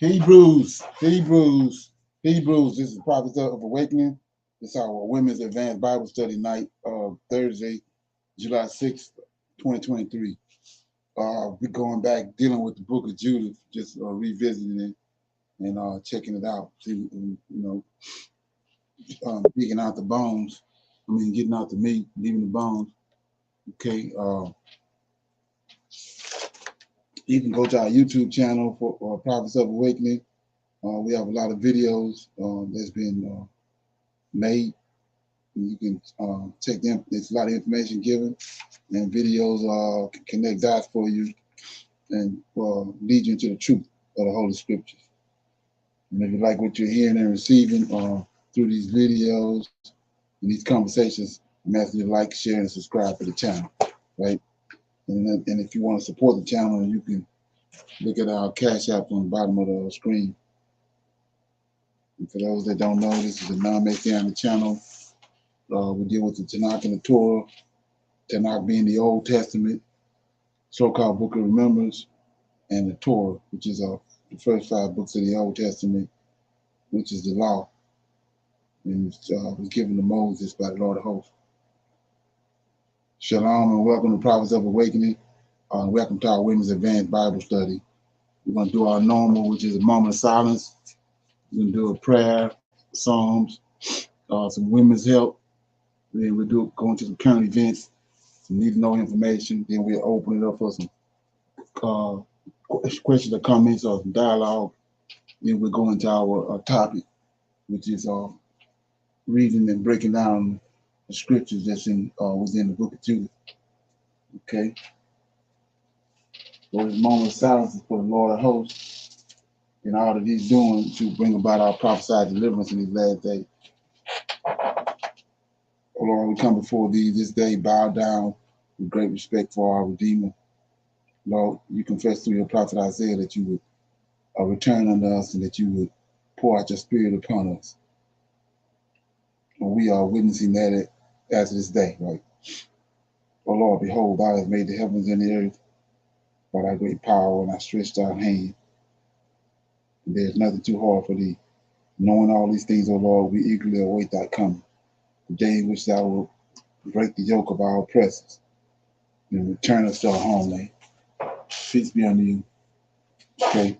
Hebrews. This is Prophets of Awakening. This is our Women's Advanced Bible Study night of Thursday, July 6th, 2023. We're going back dealing with the book of Judith, just revisiting it and checking it out. See, digging out the bones. Getting out the meat, leaving the bones. Okay. You can go to our YouTube channel for Prophets of Awakening. We have a lot of videos that's been made. You can check them. There's a lot of information given, and videos can connect dots for you and lead you into the truth of the Holy Scriptures. And if you like what you're hearing and receiving through these videos and these conversations, I'm asking you to like, share, and subscribe to the channel, right? And if you want to support the channel, you can look at our Cash App on the bottom of the screen. And for those that don't know, this is a non-Messianic channel. We deal with the Tanakh and the Torah, Tanakh being the Old Testament, so-called Book of Remembrance, and the Torah, which is the first 5 books of the Old Testament, which is the law, and was given to Moses by the Lord of Hosts. Shalom and welcome to Prophets of Awakening. Welcome to our Women's Advanced Bible Study. We're going to do our normal, which is a moment of silence. We're going to do a prayer, psalms, some women's help. Then we'll go into some current events, some need-to-know information. Then we'll open it up for some questions or comments or some dialogue. Then we'll go into our topic, which is reading and breaking down the scriptures that's within the book of Judith. Okay? So this moment of silence is for the Lord of Hosts and all that he's doing to bring about our prophesied deliverance in these last days. Oh Lord, we come before thee this day, bow down with great respect for our Redeemer. Lord, you confess through your prophet Isaiah that you would return unto us and that you would pour out your spirit upon us. And we are witnessing that as this day, right? Oh Lord, behold, thou hast made the heavens and the earth by thy great power and thy stretched out hand. And there is nothing too hard for thee. Knowing all these things, O Lord, we eagerly await thy coming, the day in which thou wilt break the yoke of our oppressors and return us to our homeland. Peace be unto you. Okay.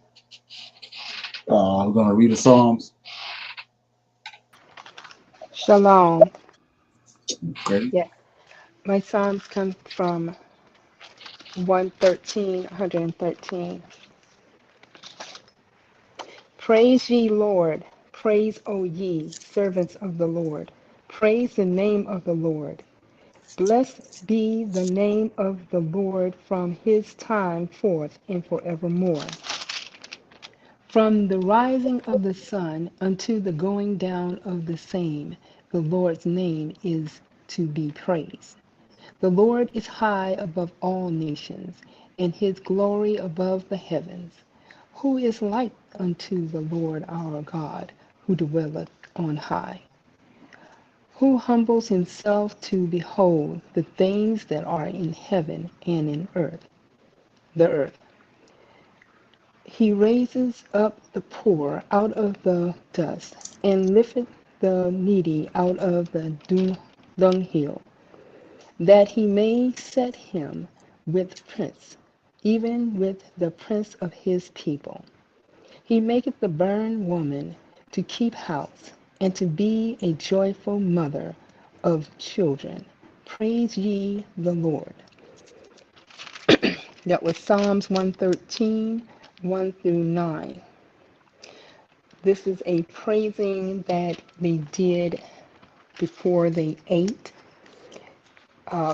We're going to read the Psalms. Shalom. Okay. Yeah. My Psalms come from 113. Praise ye Lord. Praise, O ye servants of the Lord. Praise the name of the Lord. Blessed be the name of the Lord from his time forth and forevermore. From the rising of the sun unto the going down of the same, the Lord's name is to be praised. The Lord is high above all nations, and his glory above the heavens. Who is like unto the Lord our God, who dwelleth on high? Who humbles himself to behold the things that are in heaven and in the earth. He raises up the poor out of the dust, and lifteth the needy out of the dunghill, that he may set him with prince, even with the prince of his people. He maketh the barren woman to keep house, and to be a joyful mother of children. Praise ye the Lord. That was Psalms 113, 1 through 9. This is a praising that they did before they ate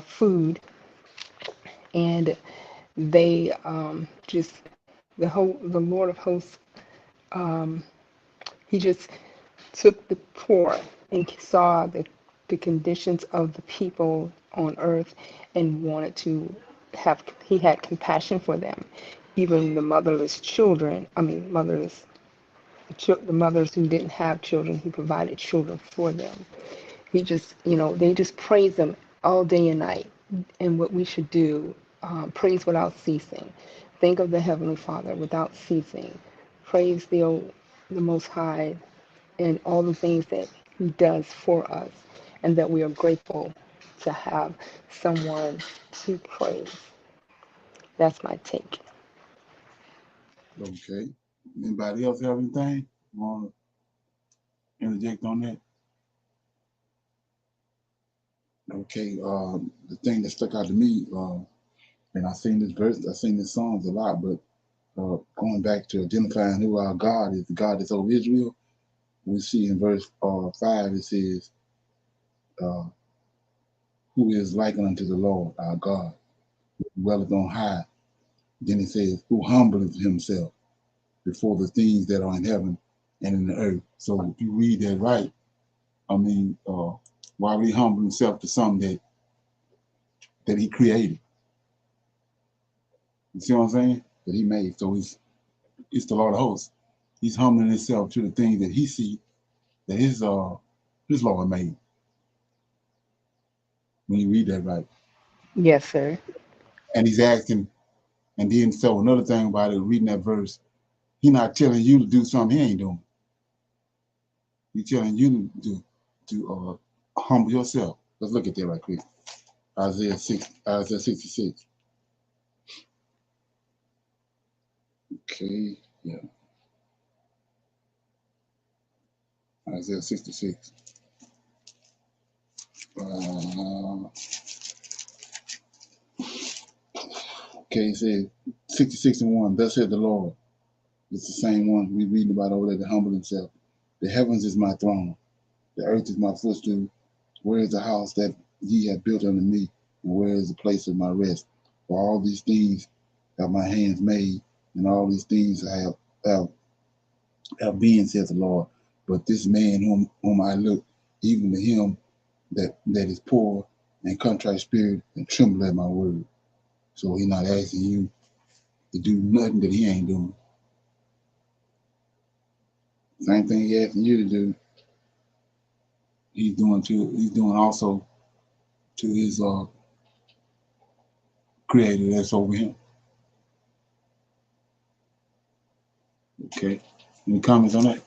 food, and they just the Lord of Hosts, he just took the poor and saw the conditions of the people on earth and wanted to he had compassion for them, even the motherless children. The mothers who didn't have children, he provided children for them. He just, they just praise him all day and night. And what we should do, praise without ceasing. Think of the Heavenly Father without ceasing. praise the Most High and all the things that He does for us, and that we are grateful to have someone to praise. That's my take. Okay. Anybody else have anything? Want to interject on that? Okay. The thing that stuck out to me, and I've seen this verse, I've seen this songs a lot, but going back to identifying who our God is, the God that's over Israel, we see in verse 5, it says, uh, who is likened unto the Lord our God, who dwelleth on high. Then it says, who humbleth himself before the things that are in heaven and in the earth. So if you read that right, I mean, why would he humble himself to something that he created? You see what I'm saying? That he made. So it's the Lord of hosts. He's humbling himself to the things that he see that his Lord made. When you read that right. Yes, sir. And he's asking, and then so another thing about it, reading that verse, he's not telling you to do something he ain't doing. He's telling you to humble yourself. Let's look at that right quick. Isaiah 66. Okay, yeah. Isaiah 66. Okay, it says 66 and 1. Thus said the Lord. It's the same one we reading about over there, to humble himself. The heavens is my throne, the earth is my footstool. Where is the house that ye have built unto me, and where is the place of my rest? For all these things have my hands made, and all these things have been, says the Lord. But this man whom I look, even to him that is poor and contrite spirit, and tremble at my word. So he's not asking you to do nothing that he ain't doing. Same thing he asking you to do, he's doing also to his creator that's over him. Okay. Any comments on that?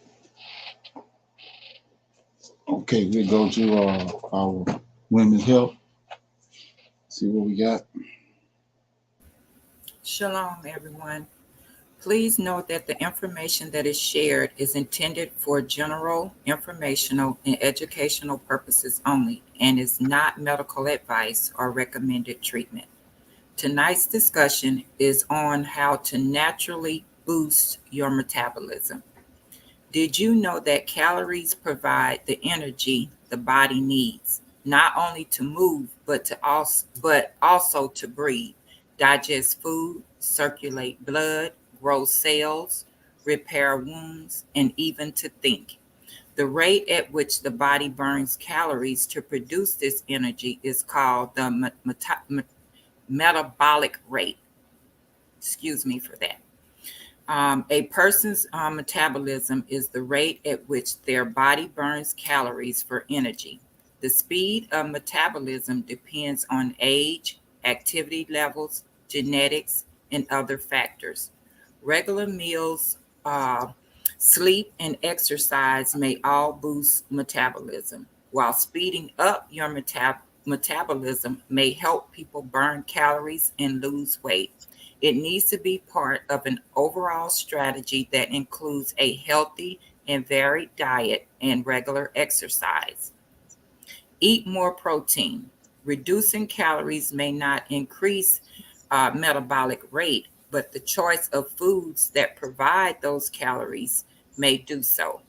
Okay, we'll go to our women's health. See what we got. Shalom, everyone. Please note that the information that is shared is intended for general, informational, and educational purposes only and is not medical advice or recommended treatment. Tonight's discussion is on how to naturally boost your metabolism. Did you know that calories provide the energy the body needs, not only to move, but also to breathe, digest food, circulate blood, grow cells, repair wounds, and even to think? The rate at which the body burns calories to produce this energy is called the metabolic rate. Excuse me for that. A person's metabolism is the rate at which their body burns calories for energy. The speed of metabolism depends on age, activity levels, genetics, and other factors. Regular meals, sleep, and exercise may all boost metabolism, while speeding up your metabolism may help people burn calories and lose weight. It needs to be part of an overall strategy that includes a healthy and varied diet and regular exercise. Eat more protein. Reducing calories may not increase metabolic rate, but the choice of foods that provide those calories may do so.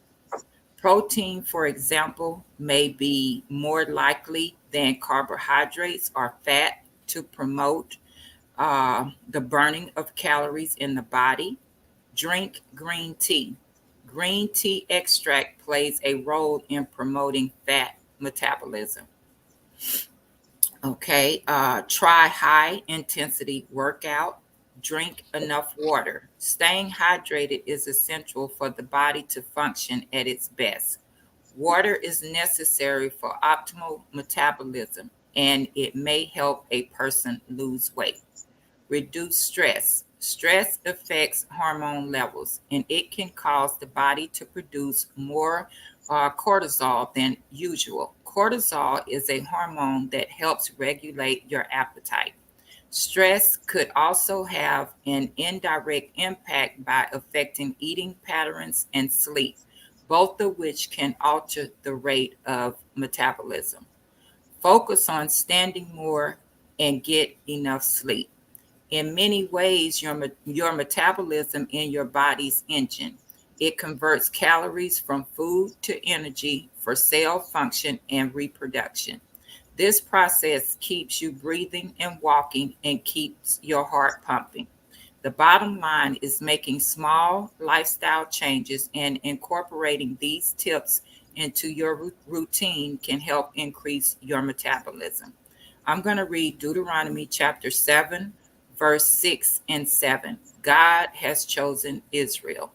Protein, for example, may be more likely than carbohydrates or fat to promote the burning of calories in the body. Drink green tea. Green tea extract plays a role in promoting fat metabolism. Okay, try high intensity workout. Drink enough water. Staying hydrated is essential for the body to function at its best. Water is necessary for optimal metabolism and it may help a person lose weight. Reduce stress. Stress affects hormone levels and it can cause the body to produce more cortisol than usual. Cortisol is a hormone that helps regulate your appetite. Stress could also have an indirect impact by affecting eating patterns and sleep, both of which can alter the rate of metabolism. Focus on standing more and get enough sleep. In many ways, your metabolism in your body's engine. It converts calories from food to energy for cell function and reproduction. This process keeps you breathing and walking and keeps your heart pumping. The bottom line is making small lifestyle changes and incorporating these tips into your routine can help increase your metabolism. I'm going to read Deuteronomy chapter 7, verse 6 and 7. God has chosen Israel.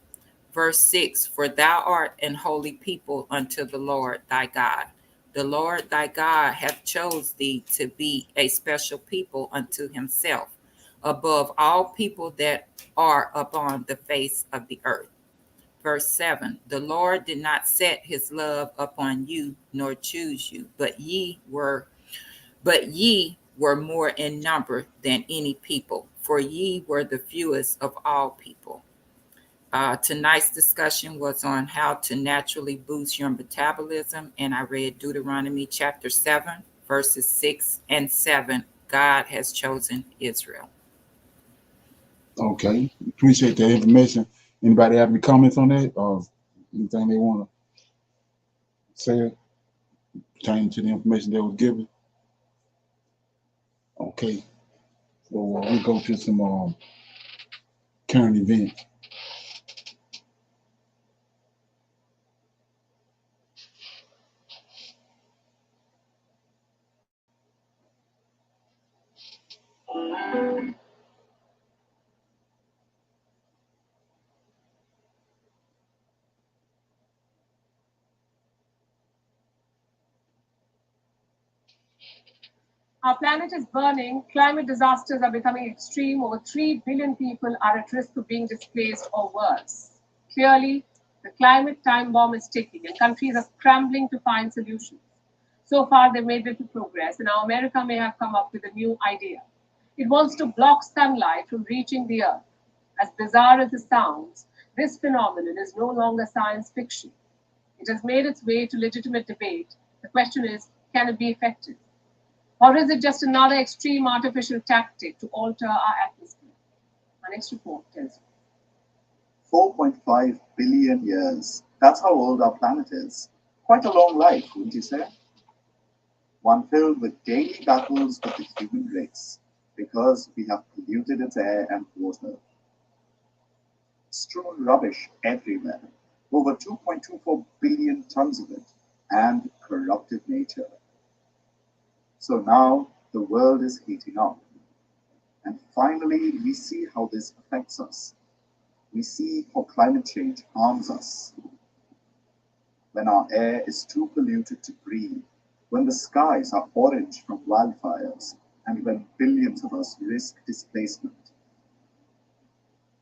Verse 6, for thou art an holy people unto the Lord thy God. The Lord thy God hath chose thee to be a special people unto himself, above all people that are upon the face of the earth. Verse 7, the Lord did not set his love upon you, nor choose you, but ye were more in number than any people, for ye were the fewest of all people. Tonight's discussion was on how to naturally boost your metabolism, and I read Deuteronomy chapter 7, verses 6 and 7. God has chosen Israel. Okay, appreciate that information. Anybody have any comments on that or anything they want to say pertaining to the information that was given? Okay, so we go to some current events. Our planet is burning, climate disasters are becoming extreme, over 3 billion people are at risk of being displaced or worse. Clearly, the climate time bomb is ticking and countries are scrambling to find solutions. So far, they've made little progress, and now America may have come up with a new idea. It wants to block sunlight from reaching the Earth. As bizarre as it sounds, this phenomenon is no longer science fiction. It has made its way to legitimate debate. The question is, can it be effective? Or is it just another extreme artificial tactic to alter our atmosphere? Our next report tells you. 4.5 billion years. That's how old our planet is. Quite a long life, wouldn't you say? One filled with daily battles with the human race because we have polluted its air and water. Strewn rubbish everywhere, over 2.24 billion tons of it, and corrupted nature. So now the world is heating up. And finally, we see how this affects us. We see how climate change harms us. When our air is too polluted to breathe, when the skies are orange from wildfires, and when billions of us risk displacement.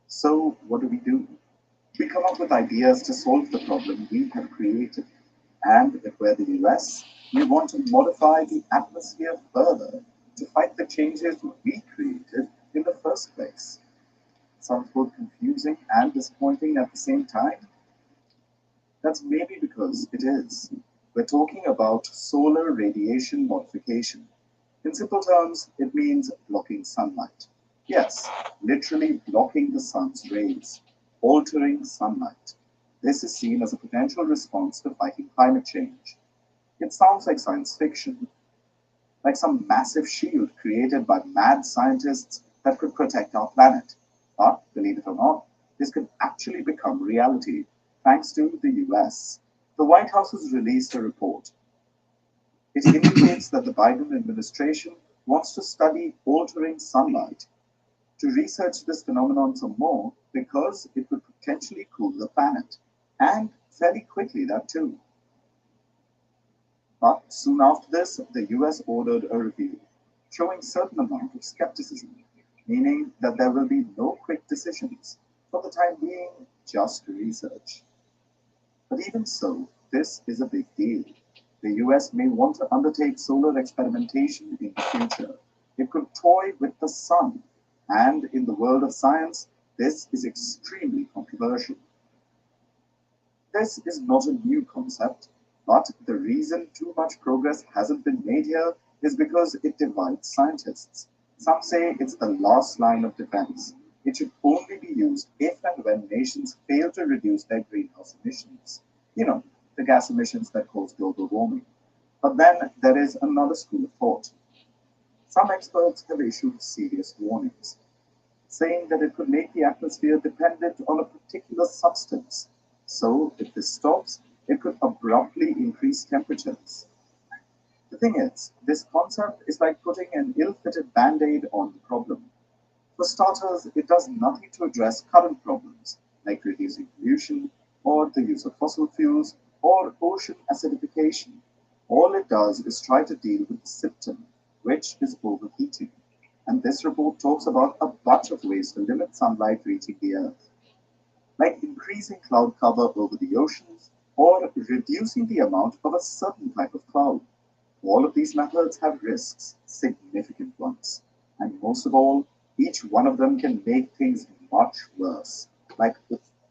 So, what do? We come up with ideas to solve the problem we have created. And if we're the US, we want to modify the atmosphere further to fight the changes we created in the first place. Sounds both confusing and disappointing at the same time. That's maybe because it is. We're talking about solar radiation modification. In simple terms, it means blocking sunlight. Yes, literally blocking the sun's rays, altering sunlight. This is seen as a potential response to fighting climate change. It sounds like science fiction, like some massive shield created by mad scientists that could protect our planet. But, believe it or not, this could actually become reality thanks to the US. The White House has released a report. It indicates that the Biden administration wants to study altering sunlight to research this phenomenon some more because it could potentially cool the planet. And fairly quickly, that too. But soon after this, the US ordered a review, showing certain amount of skepticism. meaning that there will be no quick decisions. For the time being, just research. But even so, this is a big deal. The US may want to undertake solar experimentation in the future. It could toy with the sun, and in the world of science, this is extremely controversial. This is not a new concept, but the reason too much progress hasn't been made here is because it divides scientists. Some say it's the last line of defense. It should only be used if and when nations fail to reduce their greenhouse emissions. You know, the gas emissions that cause global warming. But then there is another school of thought. Some experts have issued serious warnings, saying that it could make the atmosphere dependent on a particular substance. So, if this stops, it could abruptly increase temperatures. The thing is, this concept is like putting an ill-fitted band-aid on the problem. For starters, it does nothing to address current problems, like reducing pollution, or the use of fossil fuels, or ocean acidification. All it does is try to deal with the symptom, which is overheating. And this report talks about a bunch of ways to limit sunlight reaching the Earth, like increasing cloud cover over the oceans, or reducing the amount of a certain type of cloud. All of these methods have risks, significant ones. And most of all, each one of them can make things much worse. Like,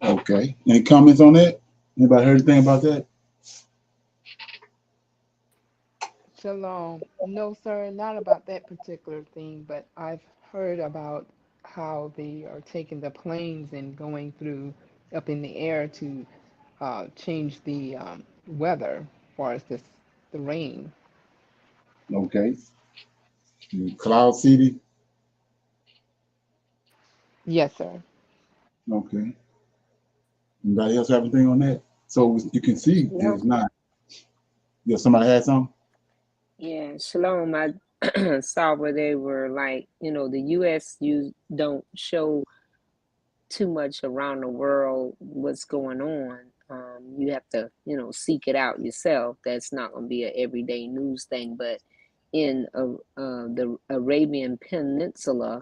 Okay. Any comments on that? Anybody heard anything about that? Shalom. No, sir, not about that particular thing, but I've heard about how they are taking the planes and going through up in the air to change the weather as far as the rain. Okay. Cloud City. Yes, sir. Okay. Anybody else have anything on that? So you can see that Shalom. it's not. Yeah, somebody had something? Yeah, Shalom. I saw where they were like, the US don't show too much around the world what's going on. You have to, seek it out yourself. That's not going to be an everyday news thing. But in the Arabian Peninsula,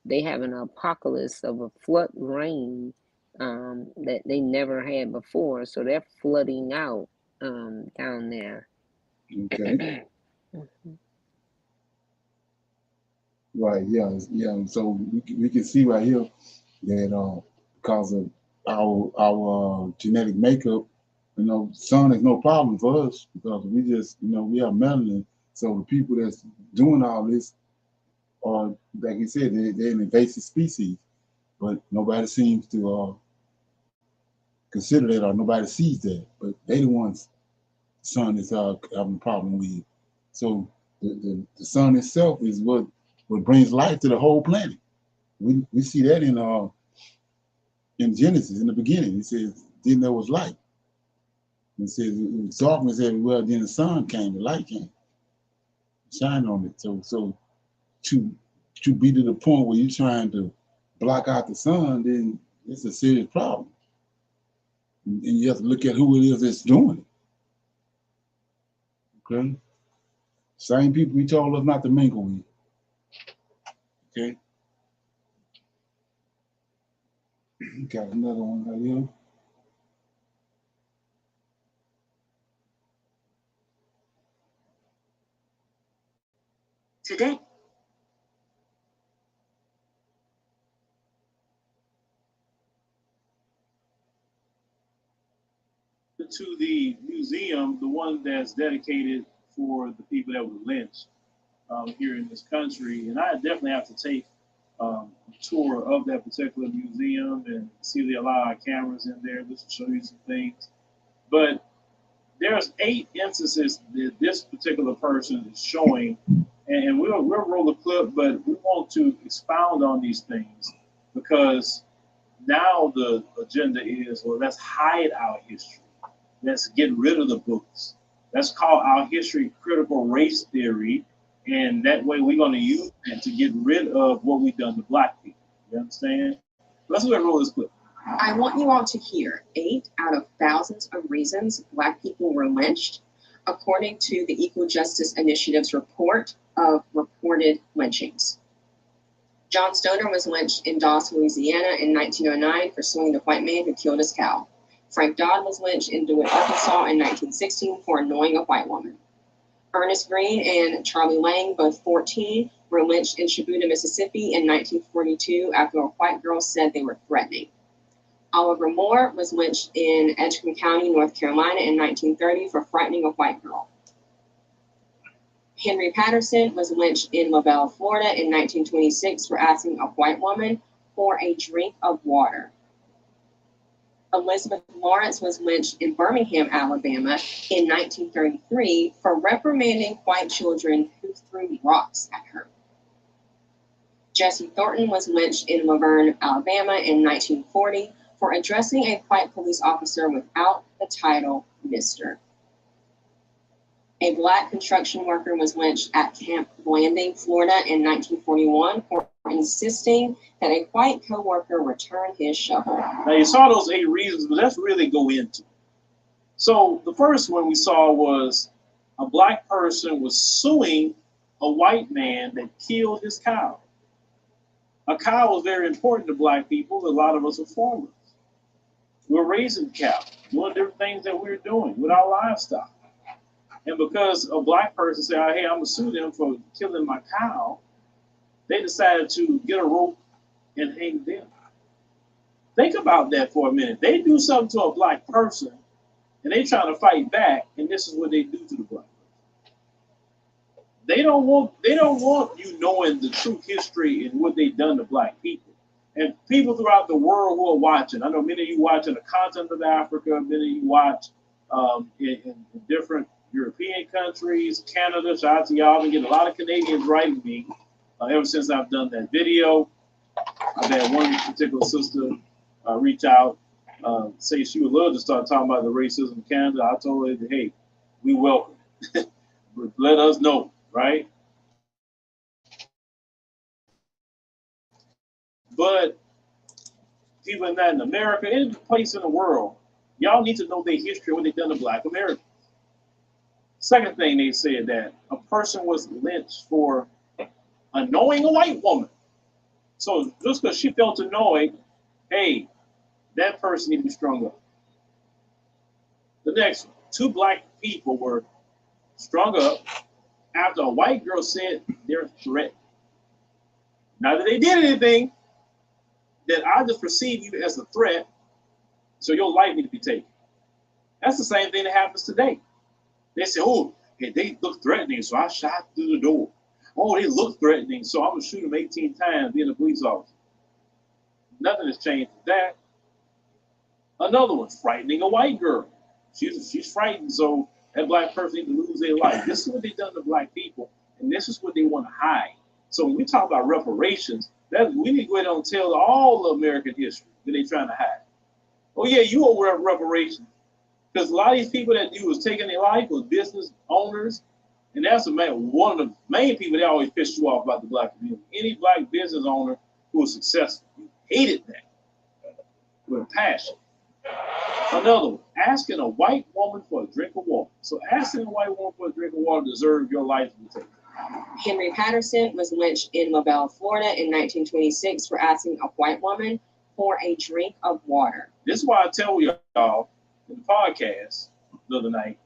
they have an apocalypse of a flood rain that they never had before. So they're flooding out down there. Okay. Right. Yeah. Yeah. So we can see right here that because of our genetic makeup, sun is no problem for us because we just we have melanin. So the people that's doing all this are, like you said, they're an invasive species, but nobody seems to consider that, or nobody sees that. But they the ones the sun is having a problem with. So the sun itself is what brings life to the whole planet. We see that in Genesis in the beginning. It says, then there was light. It says it was darkness everywhere. Then the sun came, the light came, shine on it. So to be to the point where you're trying to block out the sun, then it's a serious problem. And you have to look at who it is that's doing it. Okay, same people he told us not to mingle with. Okay, got another one right here. Today, to the museum, the one that's dedicated for the people that were lynched here in this country, and I definitely have to take a tour of that particular museum and see if they allow our cameras in there just to show you some things. But there's 8 instances that this particular person is showing, and we'll roll a clip, but we want to expound on these things because now the agenda is, well, let's hide our history. Let's get rid of the books. Let's call our history critical race theory, and that way we're going to use it to get rid of what we've done to Black people. You understand? Let's go ahead and roll this clip. I want you all to hear 8 out of thousands of reasons Black people were lynched, according to the Equal Justice Initiative's report of reported lynchings. John Stoner was lynched in Dawes, Louisiana in 1909 for suing the white man who killed his cow. Frank Dodd was lynched in DeWitt, Arkansas in 1916 for annoying a white woman. Ernest Green and Charlie Lang, both 14, were lynched in Shibuya, Mississippi in 1942 after a white girl said they were threatening. Oliver Moore was lynched in Edgecombe County, North Carolina in 1930 for frightening a white girl. Henry Patterson was lynched in LaBelle, Florida in 1926 for asking a white woman for a drink of water. Elizabeth Lawrence was lynched in Birmingham, Alabama in 1933 for reprimanding white children who threw rocks at her. Jesse Thornton was lynched in Laverne, Alabama in 1940 for addressing a white police officer without the title Mr. A black construction worker was lynched at Camp Blanding, Florida in 1941 for insisting that a white co-worker return his shovel. Now you saw those 8 reasons, but let's really go into it. So the first one we saw was a black person was suing a white man that killed his cow. A cow was very important to black people. A lot of us are farmers. We're raising cows, doing different things that we're doing with our livestock. And because a black person said, hey, I'm gonna sue them for killing my cow, they decided to get a rope and hang them. Think about that for a minute. They do something to a black person and they trying to fight back, and this is what they do to the black person. They don't want you knowing the true history and what they've done to black people. And people throughout the world who are watching, I know many of you watch in the continent of Africa, many of you watch in different European countries, Canada. Shout out to y'all. I've been getting a lot of Canadians writing me ever since I've done that video. I've had one particular sister reach out, say she would love to start talking about the racism in Canada. I told her, hey, we welcome. Let us know, right? But people in Latin America, any place in the world, y'all need to know their history, what they've done to black Americans. Second thing they said that a person was lynched for annoying a white woman. So just because she felt annoyed, hey, that person needs to be strung up. The next one, 2 black people were strung up after a white girl said they're threatened. Not that they did anything, that I just perceive you as a threat, so your life needs to be taken. That's the same thing that happens today. They say, oh, hey, they look threatening, so I shot through the door. Oh, they look threatening, so I'm going to shoot them 18 times being a police officer. Nothing has changed with that. Another one, frightening a white girl. She's frightened, so that black person needs to lose their life. This is what they've done to black people, and this is what they want to hide. So when we talk about reparations, we need to go ahead and tell all of American history that they're trying to hide. Oh yeah, you owe reparations. Because a lot of these people that you was taking their life was business owners, and that's one of the main people that always pissed you off about the black community. Any black business owner who was successful, you hated that with a passion. Another one, asking a white woman for a drink of water. So asking a white woman for a drink of water deserves your life to be taken. Henry Patterson was lynched in LaBelle, Florida in 1926 for asking a white woman for a drink of water. This is why I tell y'all in the podcast the other night,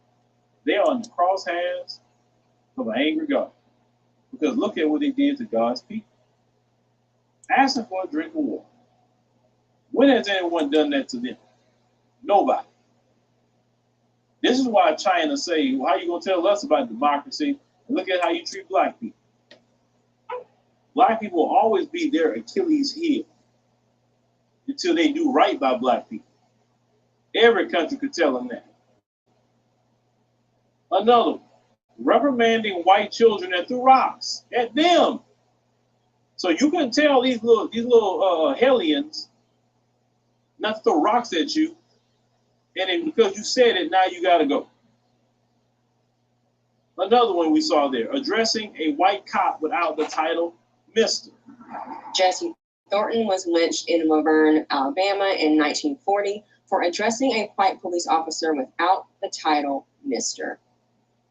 they are in the crosshairs of an angry God. Because look at what they did to God's people. Asking for a drink of water. When has anyone done that to them? Nobody. This is why China say, well, how you going to tell us about democracy? And look at how you treat black people. Black people will always be their Achilles heel until they do right by black people. Every country could tell them that. Another one, reprimanding white children that threw rocks at them. So you can tell these little hellions not to throw rocks at you, and then because you said it, now you got to go. Another one we saw there, addressing a white cop without the title Mr. Jesse Thornton was lynched in Laverne, Alabama in 1940 for addressing a white police officer without the title Mr.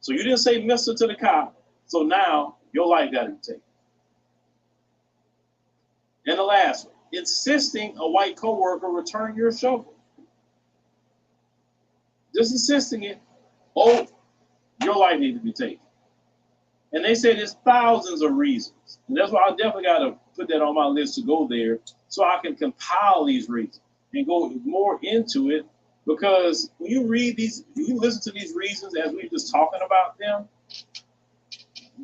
So you didn't say Mr. to the cop, so now your life got to be taken. And the last one, insisting a white coworker return your shovel. Just insisting it. Oh, your life needs to be taken. And they say there's thousands of reasons. And that's why I definitely got to put that on my list to go there so I can compile these reasons and go more into it. Because when you read these, when you listen to these reasons as we're just talking about them,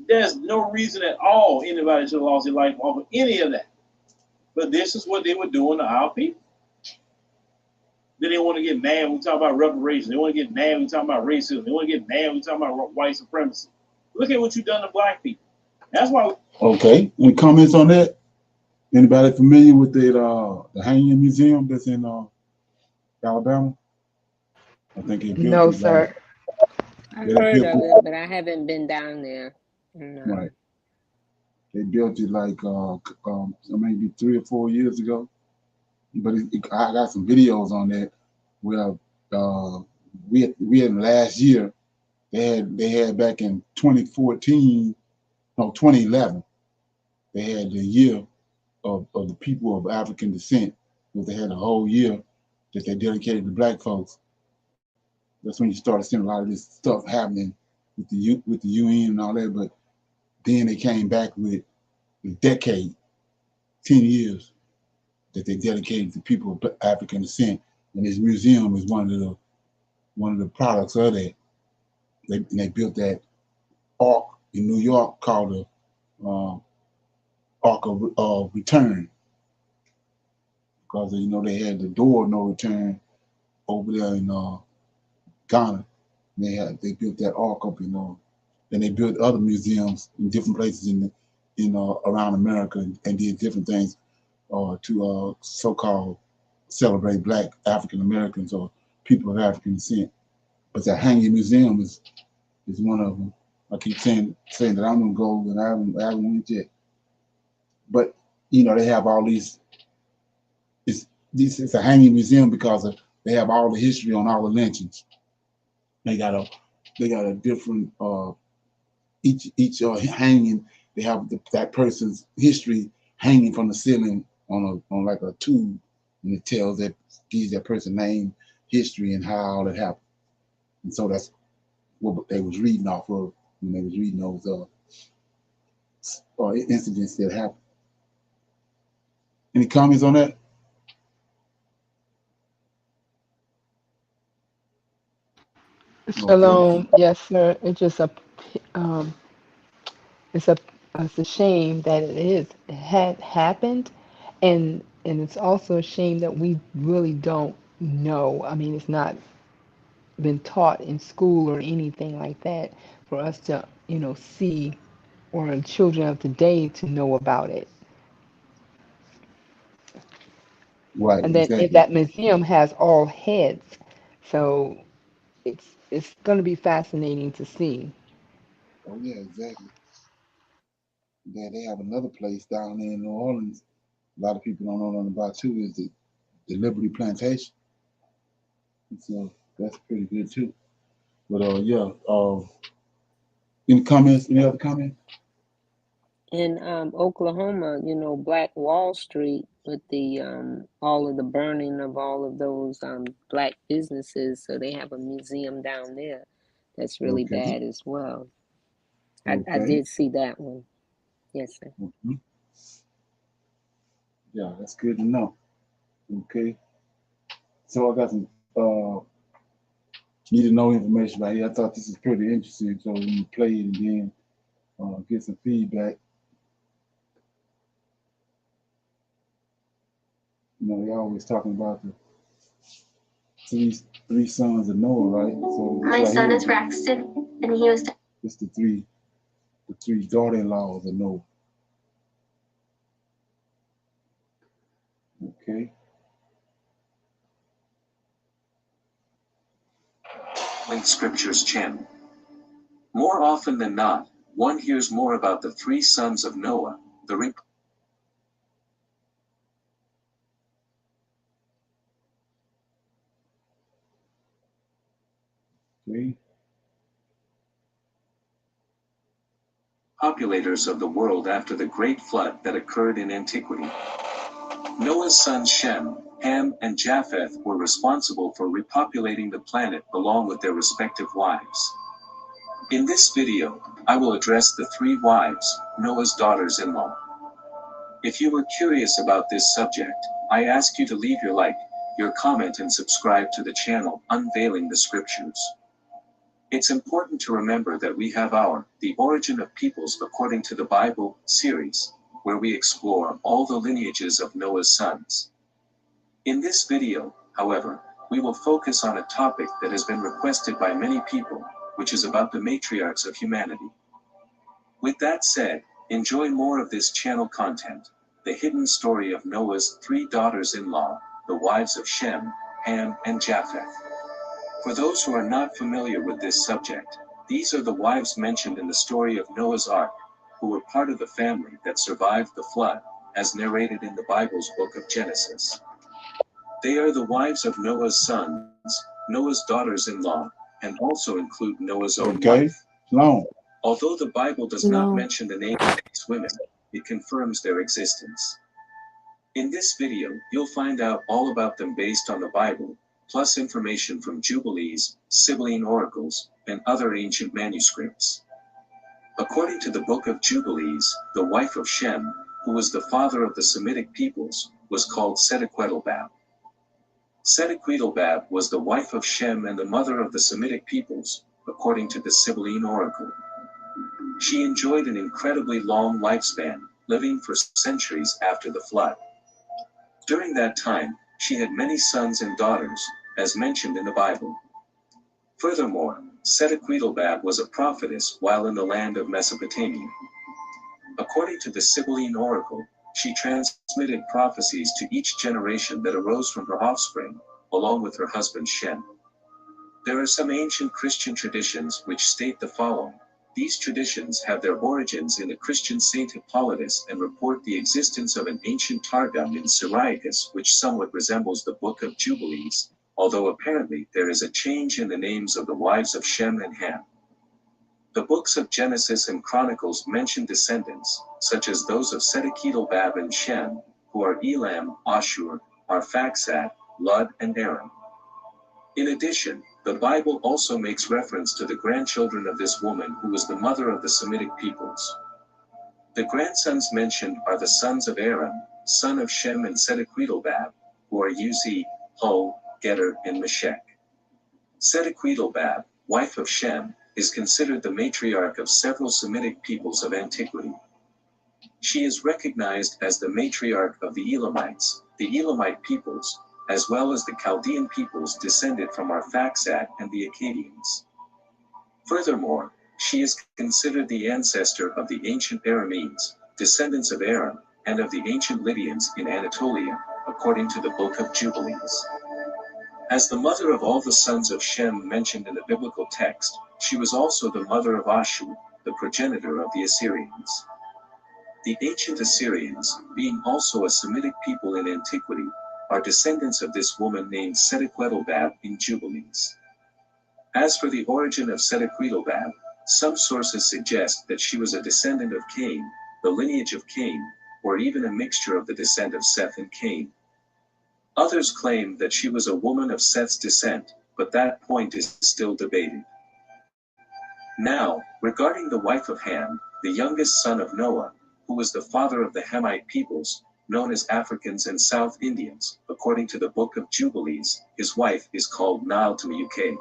there's no reason at all anybody should have lost their life off of any of that. But this is what they were doing to our people. Then they want to get mad when we talk about reparations. They want to get mad when we talk about racism. They want to get mad when we talk about white supremacy. Look at what you've done to black people. That's why. Okay. Any comments on that? Anybody familiar with the hanging museum that's in Alabama? I think they built No, it like sir. I they heard built of it, it, but I haven't been down there. No. right. They built it like maybe 3 or 4 years ago. But I got some videos on that where we had last year. They had back in 2014, no 2011. They had the year of the people of African descent, because they had a whole year that they dedicated to black folks. That's when you started seeing a lot of this stuff happening with the UN and all that. But then they came back with a decade, 10 years that they dedicated to people of African descent, and this museum is one of the products of that. They built that ark in New York called the Ark of Return, because they had the door of no return over there in Ghana. They built that ark up in then they built other museums in different places in around America, and did different things to so-called celebrate black African Americans or people of African descent. But that hanging museum is one of them. I keep saying that I'm gonna go, and I haven't went yet. But they have all these. It's a hanging museum because they have all the history on all the lynchings. They got a different each hanging. They have that person's history hanging from the ceiling on like a tube, and it gives that person name, history, and how all that happened. And so that's what they was reading off of when they was reading those incidents that happened. Any comments on that? Okay. Shalom. Yes, sir. Um, it's a, it's a shame that it had happened, and it's also a shame that we really don't know. I mean, it's not been taught in school or anything like that for us to, see, or children of today to know about it. Right. And then if Exactly. that museum has all heads, so it's going to be fascinating to see. Oh yeah, exactly. Yeah, they have another place down there in New Orleans. A lot of people don't know nothing about too. Is the Liberty Plantation. And so that's pretty good too. But yeah. Any comments? Any other comments? In Oklahoma, Black Wall Street, with the all of the burning of all of those black businesses, so they have a museum down there that's really Okay. bad as well. I Okay. did see that one. Yes, sir. Mm-hmm. Yeah, that's good to know. Okay. So I got some need to know information right here. I thought this is pretty interesting. So when you play it and then get some feedback. They're always talking about the three sons of Noah, right? So My son is Braxton, and he was. It's the three daughter-in-laws of Noah. Okay. Scriptures channel. More often than not, one hears more about the three sons of Noah, the Okay. populators of the world after the great flood that occurred in antiquity. Noah's sons Shem, Ham, and Japheth were responsible for repopulating the planet along with their respective wives. In this video, I will address the 3 wives, Noah's daughters-in-law. If you were curious about this subject, I ask you to leave your like, your comment, and subscribe to the channel Unveiling the Scriptures. It's important to remember that we have The Origin of Peoples According to the Bible series, where we explore all the lineages of Noah's sons. In this video, however, we will focus on a topic that has been requested by many people, which is about the matriarchs of humanity. With that said, enjoy more of this channel content, the hidden story of Noah's 3 daughters-in-law, the wives of Shem, Ham, and Japheth. For those who are not familiar with this subject, these are the wives mentioned in the story of Noah's Ark, who were part of the family that survived the flood, as narrated in the Bible's book of Genesis. They are the wives of Noah's sons, Noah's daughters-in-law, and also include Noah's own wife. Long. Although the Bible does not mention the name of these women, it confirms their existence. In this video, you'll find out all about them based on the Bible, plus information from Jubilees, Sibylline oracles, and other ancient manuscripts. According to the book of Jubilees, the wife of Shem, who was the father of the Semitic peoples, was called Sedequedelbab. Sedequedelbab was the wife of Shem and the mother of the Semitic peoples, according to the Sibylline oracle. She enjoyed an incredibly long lifespan, living for centuries after the flood. During that time, she had many sons and daughters, as mentioned in the Bible. Furthermore, Sedequedelbab was a prophetess while in the land of Mesopotamia. According to the Sibylline oracle, she transmitted prophecies to each generation that arose from her offspring, along with her husband Shem. There are some ancient Christian traditions which state the following. These traditions have their origins in the Christian saint Hippolytus and report the existence of an ancient Targum in Syriacus which somewhat resembles the Book of Jubilees, although apparently there is a change in the names of the wives of Shem and Ham. The books of Genesis and Chronicles mention descendants, such as those of Sedequedelbab and Shem, who are Elam, Ashur, Arphaxad, Lud, and Aram. In addition, the Bible also makes reference to the grandchildren of this woman who was the mother of the Semitic peoples. The grandsons mentioned are the sons of Aram, son of Shem and Sedequedelbab, who are Uzi, Hul, Geter, and Meshech. Sedequedelbab, wife of Shem, is considered the matriarch of several Semitic peoples of antiquity. She is recognized as the matriarch of the Elamites, the Elamite peoples, as well as the Chaldean peoples descended from Arphaxad and the Akkadians. Furthermore, she is considered the ancestor of the ancient Arameans, descendants of Aram, and of the ancient Lydians in Anatolia, according to the Book of Jubilees. As the mother of all the sons of Shem mentioned in the biblical text, she was also the mother of Ashur, the progenitor of the Assyrians. The ancient Assyrians, being also a Semitic people in antiquity, are descendants of this woman named Sedequedelbab in Jubilees. As for the origin of Sedequedelbab, some sources suggest that she was a descendant of Cain, the lineage of Cain, or even a mixture of the descent of Seth and Cain. Others claim that she was a woman of Seth's descent, but that point is still debated. Now, regarding the wife of Ham, the youngest son of Noah, who was the father of the Hamite peoples, known as Africans and South Indians, according to the Book of Jubilees, his wife is called Nile-Tumuke.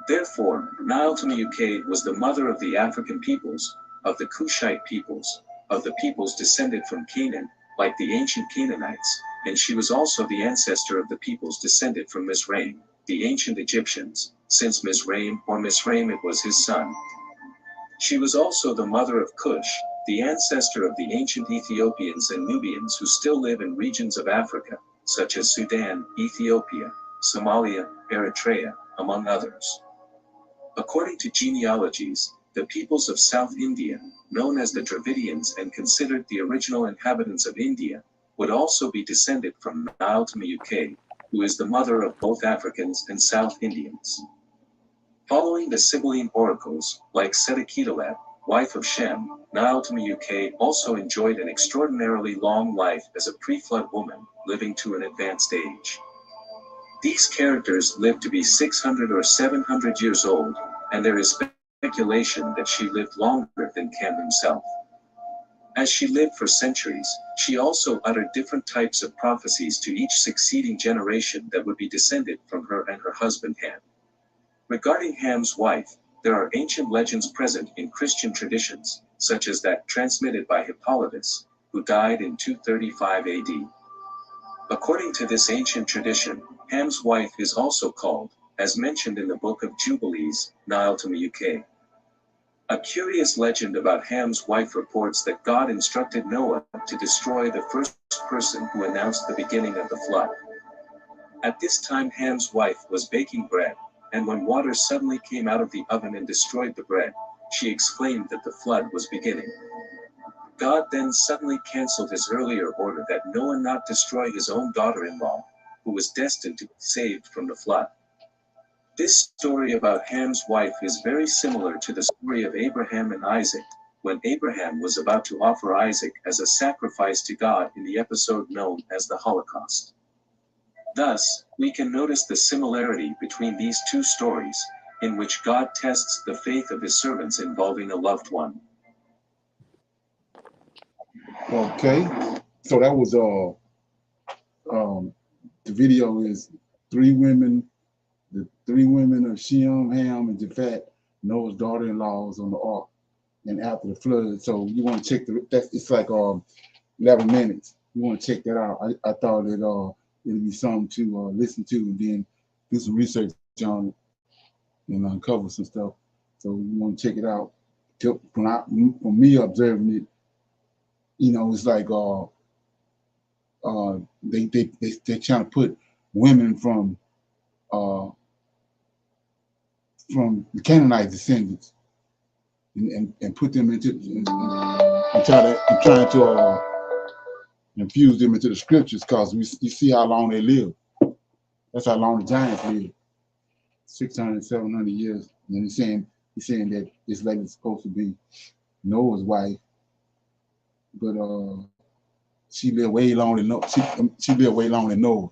Therefore, Nile-Tumuke was the mother of the African peoples, of the Cushite peoples, of the peoples descended from Canaan, like the ancient Canaanites, and she was also the ancestor of the peoples descended from Mizraim, the ancient Egyptians, since Mizraim it was his son. She was also the mother of Cush, the ancestor of the ancient Ethiopians and Nubians who still live in regions of Africa, such as Sudan, Ethiopia, Somalia, Eritrea, among others. According to genealogies, the peoples of South India, known as the Dravidians and considered the original inhabitants of India, would also be descended from Nile-Tumuke, who is the mother of both Africans and South Indians. Following the Sibylline oracles, like Sedequedelbab, wife of Shem, JUDITH also enjoyed an extraordinarily long life as a pre-flood woman, living to an advanced age. These characters lived to be 600 or 700 years old, and there is speculation that she lived longer than Ham himself. As she lived for centuries, she also uttered different types of prophecies to each succeeding generation that would be descended from her and her husband Ham. Regarding Ham's wife, there are ancient legends present in Christian traditions, such as that transmitted by Hippolytus, who died in 235 AD. According to this ancient tradition, Ham's wife is also called, as mentioned in the Book of Jubilees, JUDITH. A curious legend about Ham's wife reports that God instructed Noah to destroy the first person who announced the beginning of the flood. At this time Ham's wife was baking bread, and when water suddenly came out of the oven and destroyed the bread, she exclaimed that the flood was beginning. God then suddenly canceled his earlier order that Noah not destroy his own daughter-in-law, who was destined to be saved from the flood. This story about Ham's wife is very similar to the story of Abraham and Isaac, when Abraham was about to offer Isaac as a sacrifice to God in the episode known as the Holocaust. Thus, we can notice the similarity between these two stories, in which God tests the faith of his servants involving a loved one. Okay, so that was the video is the three women of Shem, Ham, and Japheth, Noah's daughter-in-laws on the ark, and after the flood. So you want to check it's like 11 minutes. You want to check that out. I thought that it'd be something to listen to and then do some research on it and uncover some stuff. So you want to check it out. From me observing it, you know, it's like they're trying to put women from the Canaanite descendants and put them into and trying to infuse them into the scriptures, because you see how long they live. That's how long the giants live, 600, 700 years. And he's saying that this lady's supposed to be Noah's wife, but she lived way longer than Noah. She lived way longer than Noah,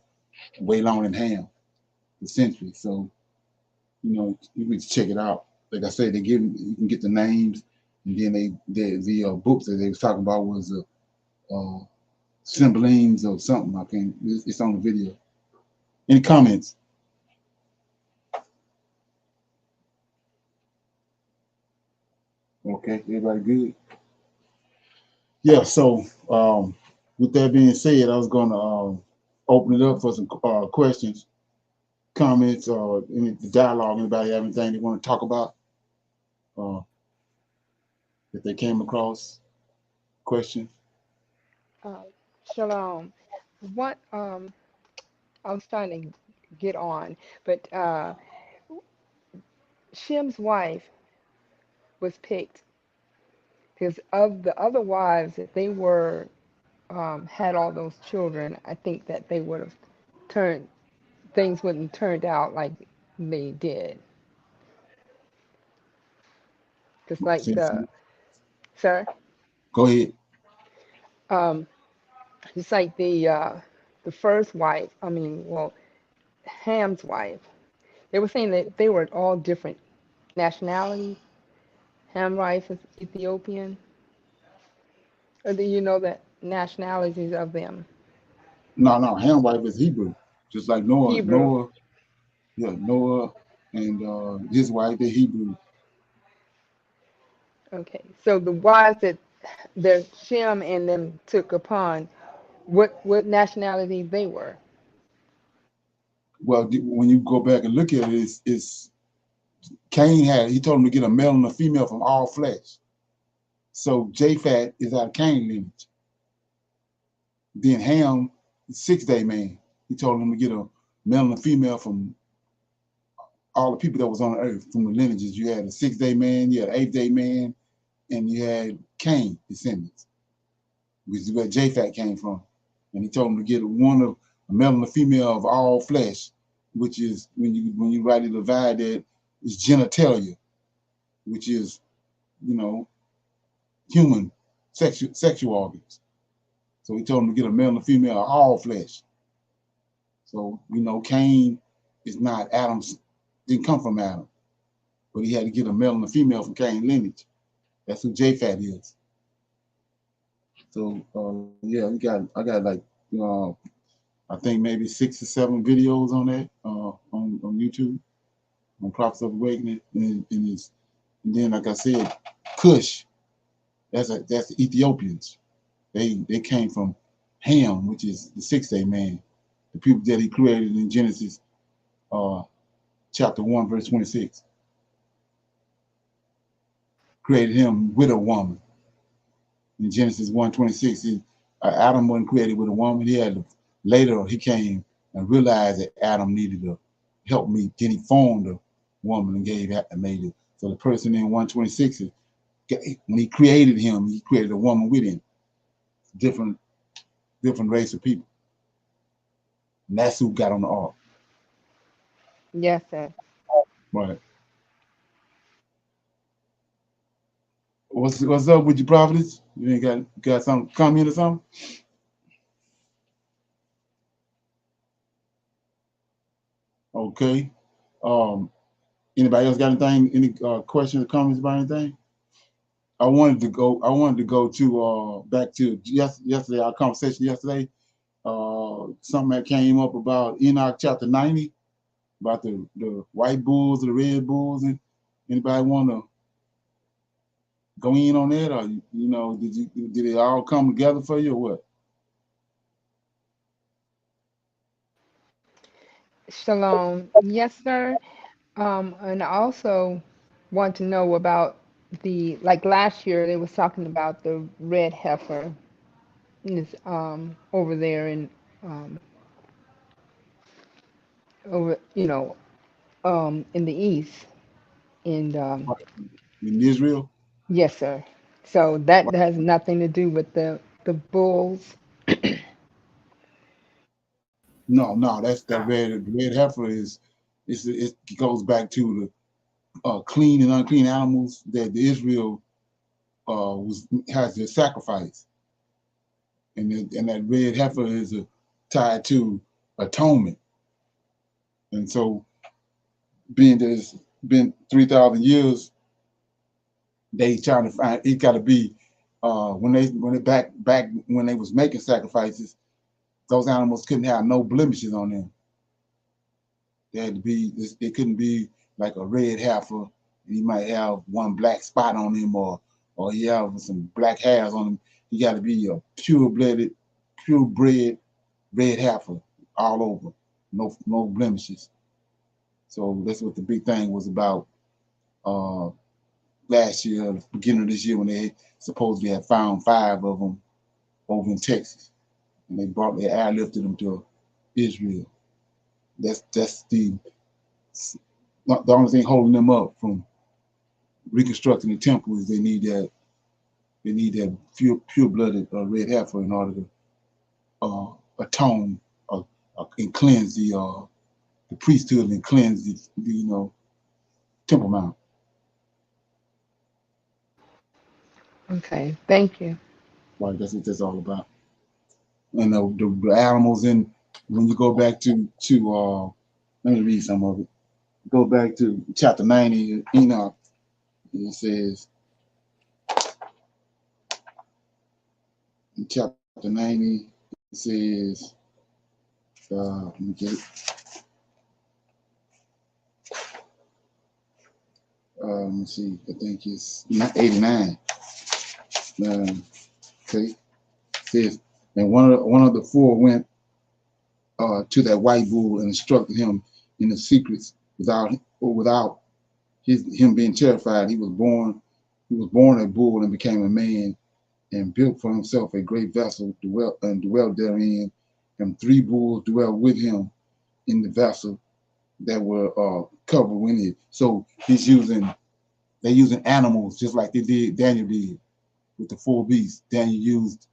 way longer than Ham, the century. So, you know, you need to check it out. Like I said, you can get the names, and then the books that they was talking about was Symbolines or something. I can't. It's on the video. Any comments? Okay, everybody good? Yeah. So, with that being said, I was gonna open it up for some questions, comments, or any dialogue. Anybody have anything they want to talk about? If they came across questions. Shalom. What I was trying to get on, but Shem's wife was picked because of the other wives that they were had all those children. I think that they would have things wouldn't have turned out like they did. Just like sir, Go ahead. um, just like the first wife. I mean, well, Ham's wife. They were saying that they were all different nationalities. Ham's wife is Ethiopian. Or do you know the nationalities of them? No. Ham's wife is Hebrew, just like Noah. Hebrew. Noah and his wife, they're Hebrew. Okay. So the wives that Shem and them took upon, what nationality they were? Well, when you go back and look at it, it's Cain he told him to get a male and a female from all flesh. So Japhet is out of Cain lineage. Then Ham, the 6-day man, he told him to get a male and a female from all the people that was on the earth, from the lineages. You had a 6-day man, you had an 8-day man, and you had Cain descendants, which is where Japhet came from. And he told him to get a male and a female of all flesh, which is when you rightly divide that, is genitalia, which is, you know, human sexual organs. So he told him to get a male and a female, all flesh. So we know Cain is not Adam's, didn't come from Adam, but he had to get a male and a female from Cain's lineage. That's who Japhet is. So yeah, I got like I think maybe 6 or 7 videos on that on YouTube on Prophets of Awakening, and then like I said, Cush. That's the Ethiopians. They came from Ham, which is the 6th-day man, the people that he created in Genesis chapter 1, verse 26. Created him with a woman. In Genesis 1:26, Adam wasn't created with a woman. Later he came and realized that Adam needed to help me. Then he formed a woman and made it. So the person in 1:26, when he created him, he created a woman with him. Different race of people. And that's who got on the ark. Yes, sir. Right. What's up with you, Providence? You ain't got some comment or something? Okay. Anybody else got anything? Any questions or comments about anything? I wanted to go to back to yesterday, our conversation yesterday. Something that came up about Enoch chapter 90, about the white bulls or the red bulls. And anybody want to go in on that, or did it all come together for you, or what? Shalom. Yes, sir. And I also want to know about like last year they was talking about the red heifer is over there um over in the east, and In Israel? yes, sir. So that has nothing to do with the bulls. No, that's that red heifer it goes back to the clean and unclean animals that the Israel has their sacrifice, and that red heifer is tied to atonement. And so, being that it's been 3,000 years, they trying to find it. Got to be when they back when they was making sacrifices, those animals couldn't have no blemishes on them. They had to be. It couldn't be like a red heifer. He might have one black spot on him, or he have some black hairs on him. He got to be a purebred red heifer all over, no blemishes. So that's what the big thing was about last year, the beginning of this year, when they supposedly had found 5 of them over in Texas, and they airlifted them to Israel. That's the only thing holding them up from reconstructing the temple is they need that pure-blooded red heifer in order to atone and cleanse the priesthood and cleanse the temple mount. Okay, thank you. Right, that's what that's all about. And the animals when you go back to let me read some of it. Go back to chapter 90, Enoch. It says in chapter 90, it says let me get it. Let me see. I think it's 89. Okay. It says, and one of the 4 went to that white bull and instructed him in the secrets without him being terrified. He was born a bull and became a man and built for himself a great vessel, dwelt therein, and 3 bulls dwelt with him in the vessel that were covered with it. So they're using animals just like Daniel did with the 4 beasts. Daniel used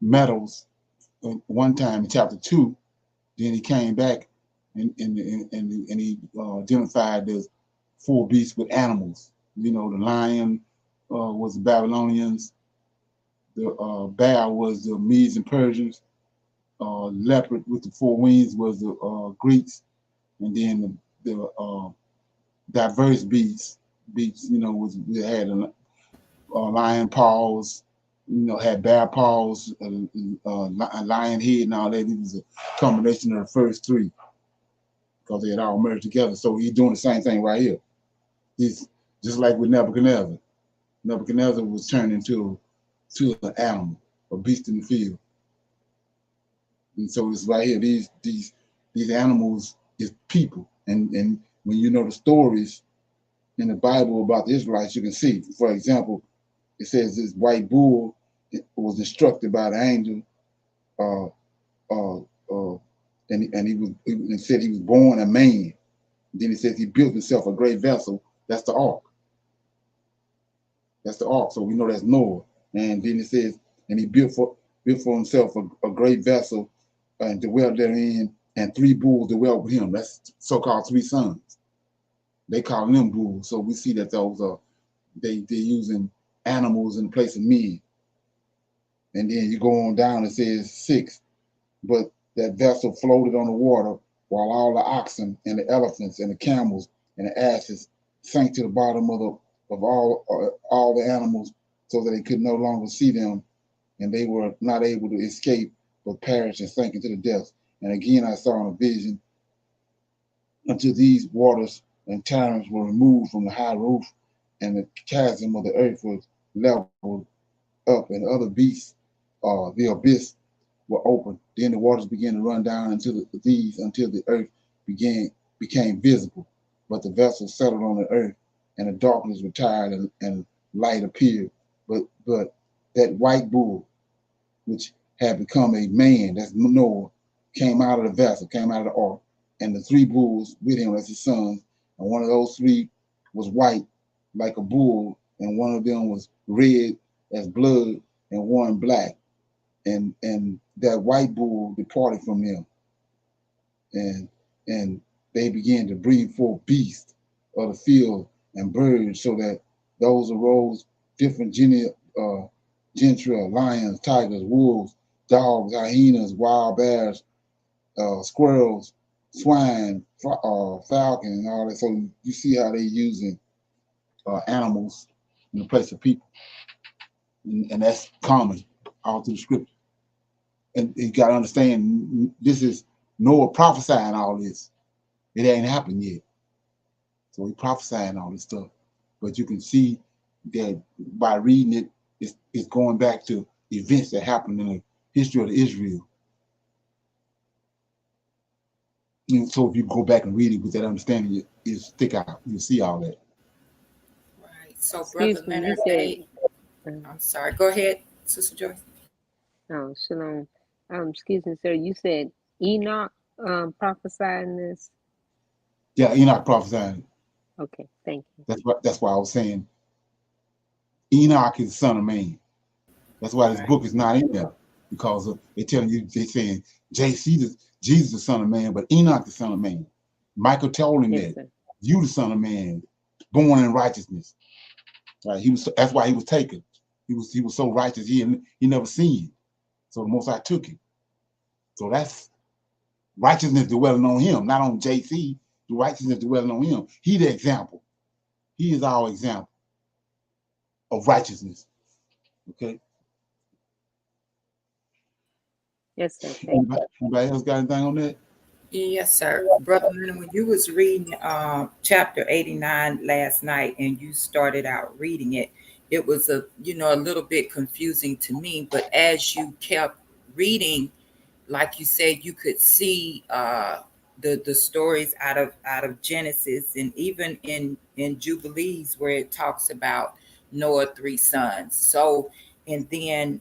metals one time in chapter 2. Then he came back and he identified the 4 beasts with animals. The lion, was the Babylonians. The bear was the Medes and Persians. Leopard with the four wings was the Greeks, and then the diverse beasts. Beasts, was we had lion paws, had bear paws, lion head, and all that. It was a combination of the first three because they had all merged together. So he's doing the same thing right here. He's just like with Nebuchadnezzar. Nebuchadnezzar was turned into an animal, a beast in the field. And so it's right here. These animals is people, and when you know the stories in the Bible about the Israelites, you can see. For example, it says this white bull was instructed by the angel, uh, uh, and he said he was born a man. Then it says he built himself a great vessel. That's the ark. That's the ark. So we know that's Noah. And then it says, and he built for himself a great vessel and dwelt therein, and three bulls dwelt with him. That's so-called three sons. They call them bulls. So we see that those are they're using animals in place of men. And then you go on down, it says 6. But that vessel floated on the water while all the oxen and the elephants and the camels and the asses sank to the bottom of all the animals, so that they could no longer see them, and they were not able to escape but perished and sank into the depths. And again I saw in a vision, until these waters and torrents were removed from the high roof, and the chasm of the earth was leveled up, and other beasts, the abyss, were open. Then the waters began to run down until the earth became visible. But the vessel settled on the earth, and the darkness retired, and light appeared. But that white bull, which had become a man, that's Noah, came out of the vessel, came out of the ark, and the three bulls with him as his sons. And one of those three was white like a bull, and one of them was red as blood, and one black. And that white bull departed from them, and and they began to bring forth beasts of the field and birds, so that those arose different genera, lions, tigers, wolves, dogs, hyenas, wild bears, squirrels, swine, falcon, and all that. So you see how they're using animals in the place of people, and that's common all through the scripture. And you got to understand, this is Noah prophesying all this. It ain't happened yet. So he's prophesying all this stuff. But you can see that by reading it, it's going back to events that happened in the history of Israel. And so if you go back and read it with that understanding, it'll stick out. You'll see all that. Right. So, Brother Excuse me, Leonard, you said, I'm sorry. Go ahead, Sister Joyce. oh, shalom. Excuse me, sir, you said Enoch prophesying this? Yeah, Enoch prophesying. Okay, thank you. That's why I was saying Enoch is the son of man. That's why this book is not in there, because they're telling you, they're saying Jesus the son of man, but Enoch the son of man. Michael told him Yes, that sir. you the son of man, born in righteousness. Right? That's why he was taken. He was so righteous he never sinned. So the Most High took him. So that's righteousness dwelling on him, not on JC. The righteousness dwelling on him. He the example. He is our example of righteousness. Okay. Yes, sir. Thank you. Anybody else got anything on that? Yes, sir. Brother Leonard, when you was reading chapter 89 last night and you started out reading it, it was a little bit confusing to me. But as you kept reading, like you said, you could see the stories out of Genesis, and even in Jubilees where it talks about Noah three sons. So, and then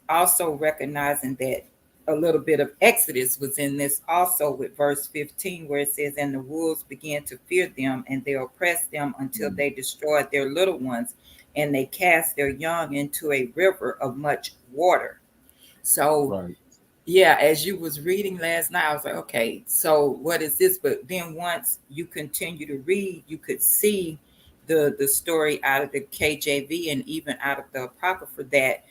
also recognizing that a little bit of Exodus was in this also, with verse 15 where it says, and the wolves began to fear them, and they oppressed them until they destroyed their little ones, and they cast their young into a river of much water. So Right. yeah, as you was reading last night, I was like, okay, so what is this? But then once you continue to read, you could see the story out of the KJV and even out of the Apocrypha that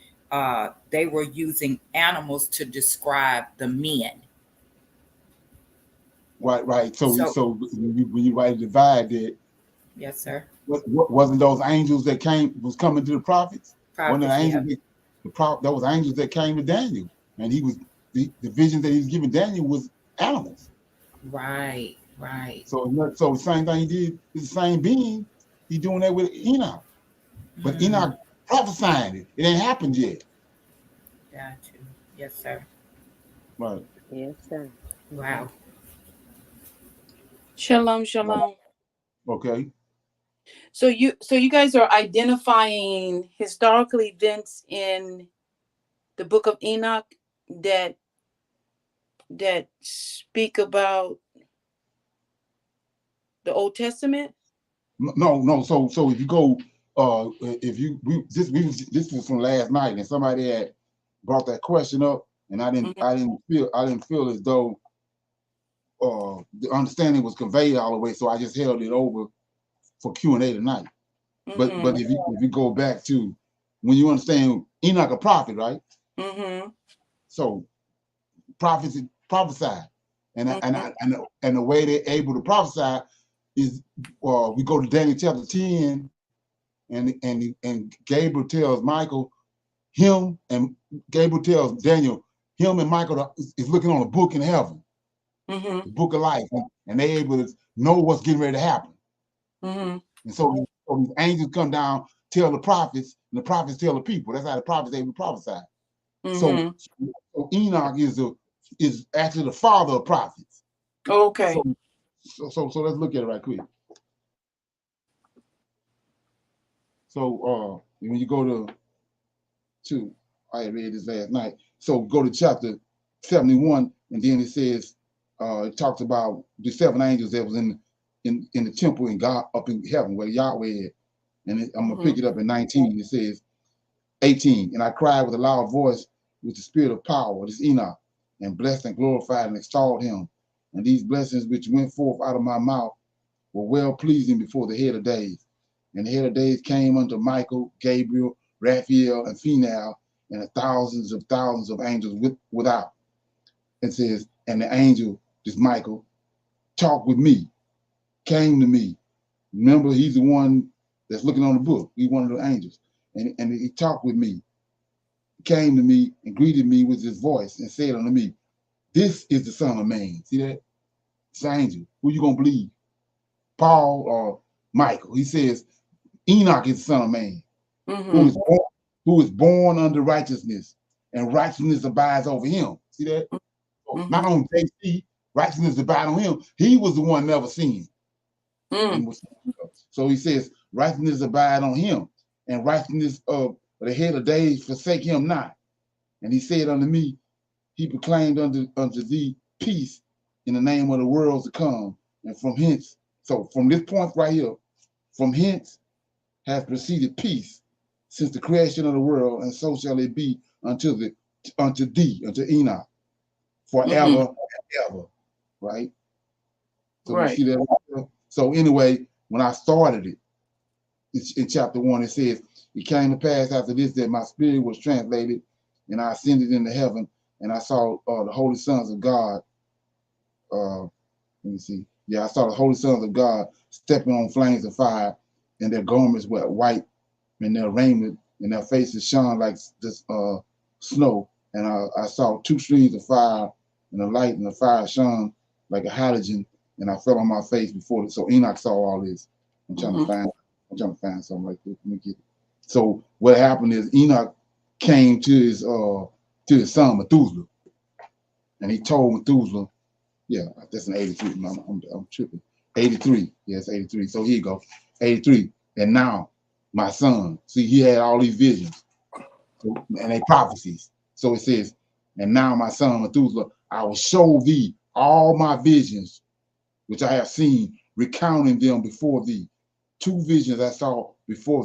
they were using animals to describe the men. Right. So So- when you write a divide that, Yes, sir. wasn't those angels that was coming to the prophets? Wasn't Prophets, the angels yeah. that was angels that came to Daniel, and he was the visions that he was giving Daniel was animals. Right. So the same thing he did, it's the same being. He's doing that with Enoch, but Enoch prophesying it. It ain't happened yet. Got you. Yes, sir. Right. Yes, sir. Wow. Shalom, shalom. Okay. So you guys are identifying historical events in the book of Enoch that speak about the Old Testament? No. So if you go, this was from last night, and somebody had brought that question up, and I didn't feel as though the understanding was conveyed all the way, so I just held it over for Q&A tonight. But if you go back to when you understand Enoch a prophet, right? So prophets prophesy, and the way they're able to prophesy is we go to Daniel chapter 10, and Gabriel tells Michael, and Gabriel tells Daniel, him and Michael is looking on a book in heaven, the book of life, and they're able to know what's getting ready to happen. And so these angels come down, tell the prophets, and the prophets tell the people. That's how the prophets able to prophesy. So Enoch is actually the father of prophets. Okay. So let's look at it right quick. So when you go to I read this last night. So go to chapter 71, and then it says it talks about the 7 angels that was in the temple in God up in heaven where Yahweh is. And I'm gonna pick it up in 19. It says 18, and I cried with a loud voice with the spirit of power, this Enoch, and blessed and glorified and extolled him. And these blessings which went forth out of my mouth were well pleasing before the head of days. And the head of days came unto Michael, Gabriel, Raphael, and Phinehal, and the thousands of angels without. It says, and the angel, this Michael, talked with me, came to me. Remember, he's the one that's looking on the book. He's one of the angels. And he talked with me, came to me and greeted me with his voice and said unto me, this is the Son of Man. See that? It's an angel. Who you gonna believe? Paul or Michael? He says, Enoch is the Son of Man, who is born under righteousness, and righteousness abides over him. See that? So not on JC, righteousness abides on him. He was the one never seen. So he says, righteousness abide on him, and righteousness of the head of days forsake him not. And he said unto me, he proclaimed unto thee peace in the name of the worlds to come. And from hence, so from this point right here, from hence has proceeded peace since the creation of the world, and so shall it be unto thee, unto Enoch, forever and ever. Right? So you see that? So anyway, when I started it, in chapter 1, it says, it came to pass after this that my spirit was translated, and I ascended into heaven, and I saw the holy sons of God. Let me see. Yeah, I saw the holy sons of God stepping on flames of fire, and their garments were white, and their raiment and their faces shone like this snow. And I saw 2 streams of fire, and the light and the fire shone like a halogen, and I fell on my face before it. So Enoch saw all this. I'm trying to find something like this. Let me get it. So what happened is Enoch came to his son Methuselah, and he told Methuselah, yeah, that's an 83. I'm tripping. 83. Yes, 83. So here you go. 83. And now my son, see, he had all these visions, and they prophecies. So it says, and now my son Methuselah, I will show thee all my visions which I have seen, recounting them before thee. 2 visions I saw before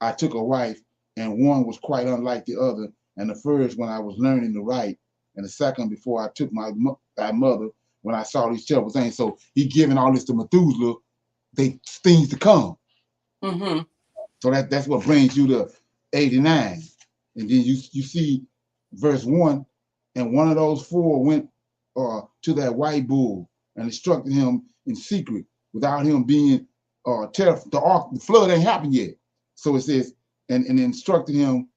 I took a wife, and one was quite unlike the other. And the first when I was learning to write, and the second before I took thy mother, when I saw these terrible things. So he giving all this to Methuselah things to come. Mm-hmm. So that's what brings you to 89. And then you see verse 1, and one of those four went to that white bull and instructed him in secret without him being terrified. The flood ain't happened yet. So it says, and instructed him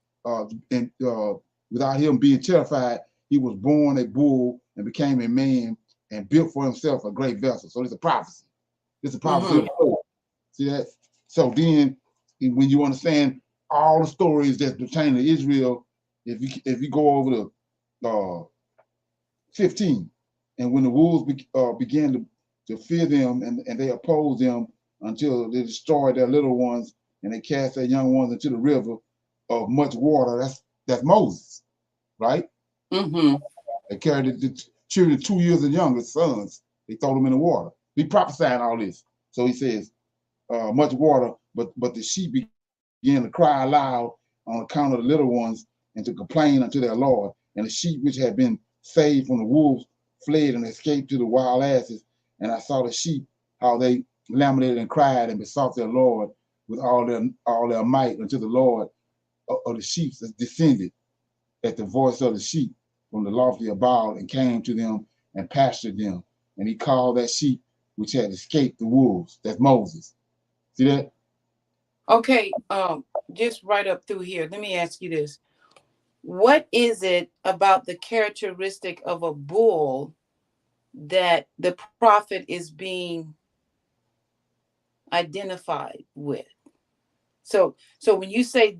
without him being terrified, he was born a bull and became a man and built for himself a great vessel. So it's a prophecy. It's a prophecy of the flood. See that? So then when you understand all the stories that pertain to Israel, if you go over to 15, and when the wolves began to fear them and they opposed them until they destroyed their little ones and they cast their young ones into the river of much water. That's Moses, right? Mm-hmm. They carried the children 2 years and younger, sons. They throw them in the water. He prophesied all this. So he says, much water, but the sheep began to cry aloud on account of the little ones and to complain unto their Lord. And the sheep which had been saved from the wolves fled and escaped to the wild asses. And I saw the sheep, how they lamentated and cried and besought their Lord with all their might unto the Lord of the sheep that descended at the voice of the sheep from the lofty abode and came to them and pastured them. And he called that sheep which had escaped the wolves. That's Moses. See that? Okay, just right up through here, let me ask you this. What is it about the characteristic of a bull that the prophet is being identified with? So when you say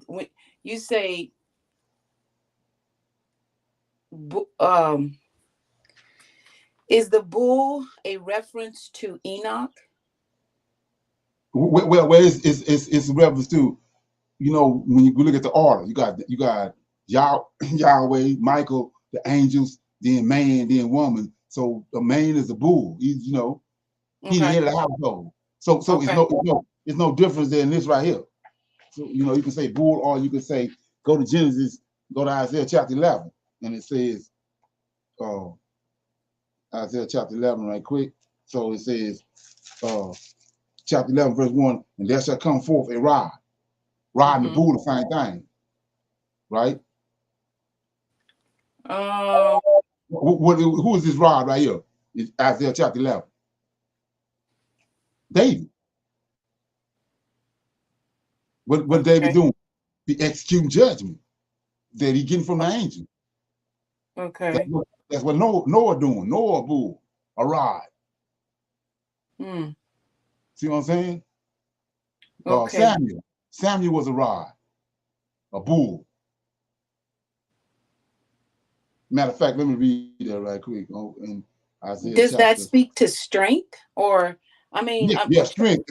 is the bull a reference to Enoch? Well, it's a reference to, when you look at the order, you got Yahweh, Michael, the angels, then man, then woman. So the man is the bull. He's he the head of the household. So it's no difference than this right here. So you can say bull, or you can say go to Genesis, go to Isaiah chapter 11, and it says Isaiah chapter 11 right quick. So it says chapter 11 verse 1, and there shall come forth a rod. Rod and the bull, the same thing, right? Who is this rod right here? It's Isaiah chapter 11. David. What David doing? He executing judgment that he getting from the angel. Okay. That's what Noah doing. Noah a bull, a rod. See what I'm saying? Okay. Samuel was a rod, a bull. Matter of fact, let me read that right quick. In Isaiah Does that speak to strength, or strength,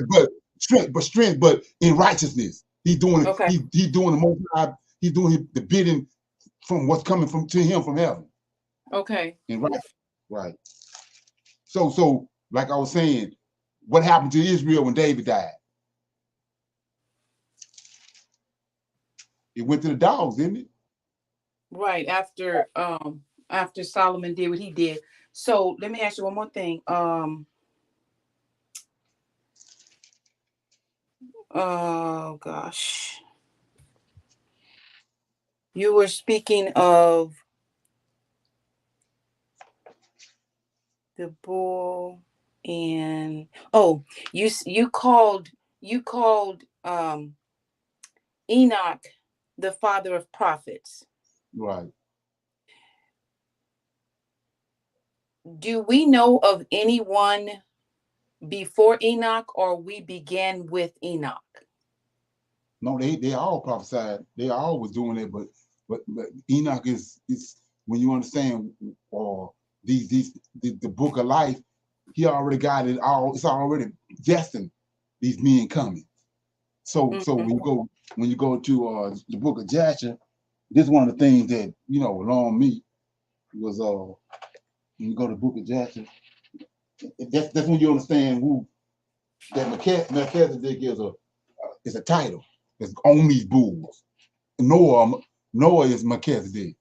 but in righteousness. He's doing it. Okay. He's doing the most high. He's doing the bidding from what's coming to him from heaven. Okay. And right. So like I was saying, what happened to Israel when David died? It went to the dogs, didn't it? Right after Solomon did what he did. So let me ask you one more thing. Oh gosh. You were speaking of the bull, and you called Enoch the father of prophets. Right. Do we know of anyone before Enoch, or we began with Enoch? No, they all prophesied. They all was doing it, but Enoch is when you understand the book of life, he already got it all. It's already destined. These men coming. So when you go to the book of Jasher, this is one of the things that alarmed me was when you go to the book of Jasher. That's when you understand who that Melchizedek is a title. It's on these bulls. Noah is Melchizedek.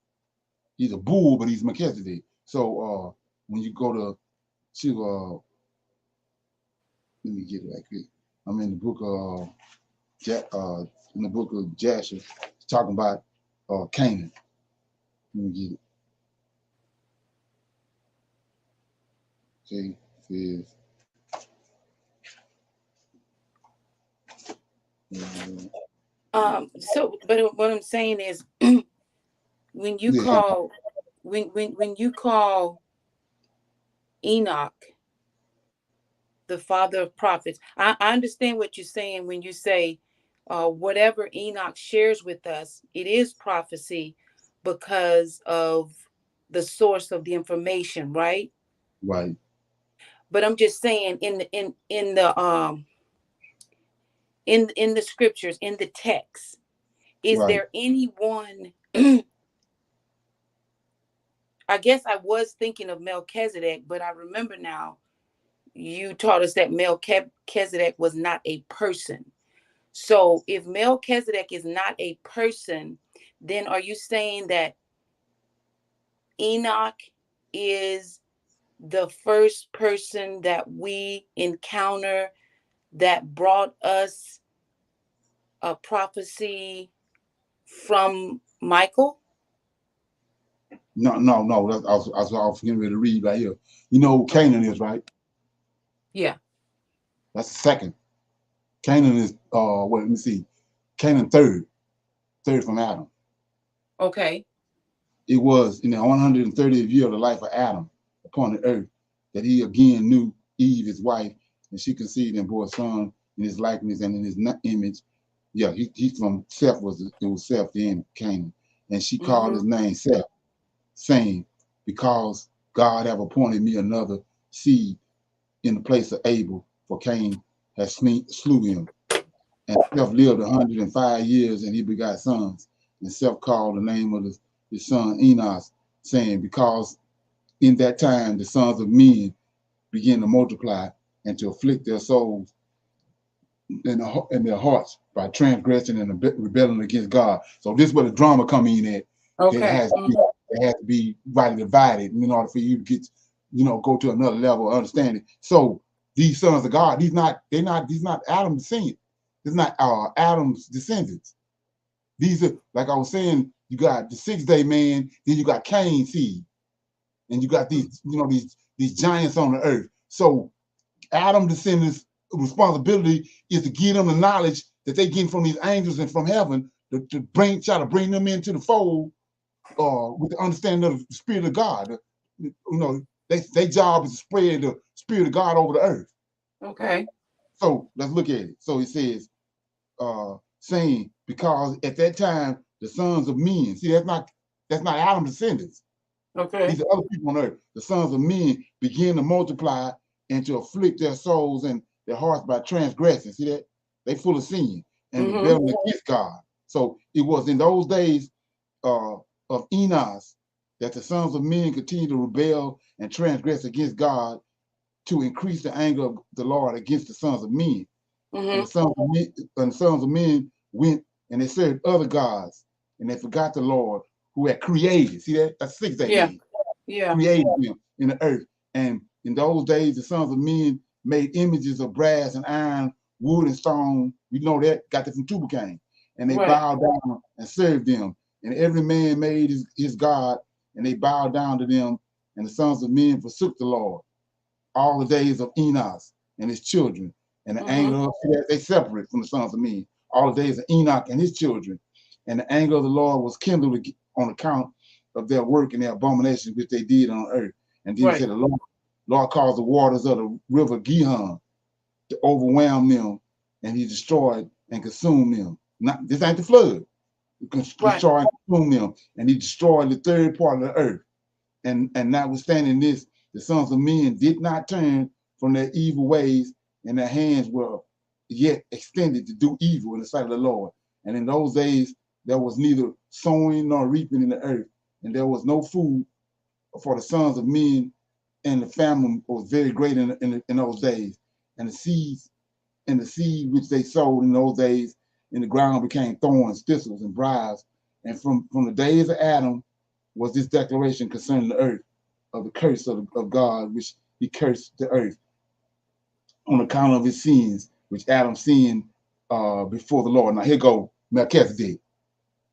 He's a bull, but he's Melchizedek. So when you go to let me get it right quick. I'm in the book of in the book of Jasher, it's talking about Canaan. Let me get it. Okay, it says. But what I'm saying is, when you Yeah, call, when you call Enoch the father of prophets, I understand what you're saying when you say, whatever Enoch shares with us, it is prophecy because of the source of the information, right? right. But I'm just saying, in the scriptures, in the text, is Right. there anyone? I guess I was thinking of Melchizedek, but I remember now you taught us that Melchizedek was not a person. So if Melchizedek is not a person, then are you saying that Enoch is the first person that we encounter that brought us a prophecy from Michael? No. I was getting ready to read right here. You know who Canaan is, right? Yeah. That's the second. Canaan is let me see. Canaan third from Adam. Okay. It was in the 130th year of the life of Adam upon the earth that he again knew Eve, his wife, and she conceived and bore a son in his likeness and in his image. Yeah, he from Seth it was Seth then Canaan, and she called his name Seth, saying, because God have appointed me another seed in the place of Abel, for Cain has slew him. And Seth lived 105 years, and he begot sons. And Seth called the name of his son Enos, saying, because in that time the sons of men began to multiply and to afflict their souls in their hearts by transgressing and rebelling against God. So this is where the drama come in at. Okay. It has to be rightly divided in order for you to get, go to another level of understanding. So these sons of God, these not Adam's descendants. It's not Adam's descendants. These are, like I was saying, you got the 6-day man, then you got Cain's seed, and you got these, these giants on the earth. So Adam's descendants' responsibility is to give them the knowledge that they get from these angels and from heaven to try to bring them into the fold with the understanding of the Spirit of God. Their job is to spread the Spirit of God over the earth. Okay. So let's look at it. So it says, saying, because at that time the sons of men, see, that's not Adam's descendants. Okay. These are other people on earth. The sons of men begin to multiply and to afflict their souls and their hearts by transgressing. See that? They full of sin and rebelling against God. So it was in those days of Enos that the sons of men continued to rebel and transgress against God to increase the anger of the Lord against the sons of men. And the sons of men went and they served other gods, and they forgot the Lord who had created. See that? That's 6-day man. Yeah. Created them in the earth. And in those days, the sons of men made images of brass and iron, wood and stone. We know that, got that from Tubal-Cain. And they bowed down and served them. And every man made his God, and they bowed down to them. And the sons of men forsook the Lord all the days of Enos and his children. And the anger of they separate from the sons of men all the days of Enoch and his children. And the anger of the Lord was kindled on account of their work and their abominations which they did on earth. And then he said, the Lord caused the waters of the river Gihon to overwhelm them, and he destroyed and consumed them. This ain't the flood. Destroy and consume them. And he destroyed the third part of the earth. And notwithstanding this, the sons of men did not turn from their evil ways, and their hands were yet extended to do evil in the sight of the Lord. And in those days, there was neither sowing nor reaping in the earth, and there was no food for the sons of men, and the famine was very great in those days. And the seed which they sowed in those days in the ground became thorns, thistles, and briars. And from the days of Adam was this declaration concerning the earth of the curse of God, which he cursed the earth on account of his sins, which Adam sinned before the Lord. Now here go Melchizedek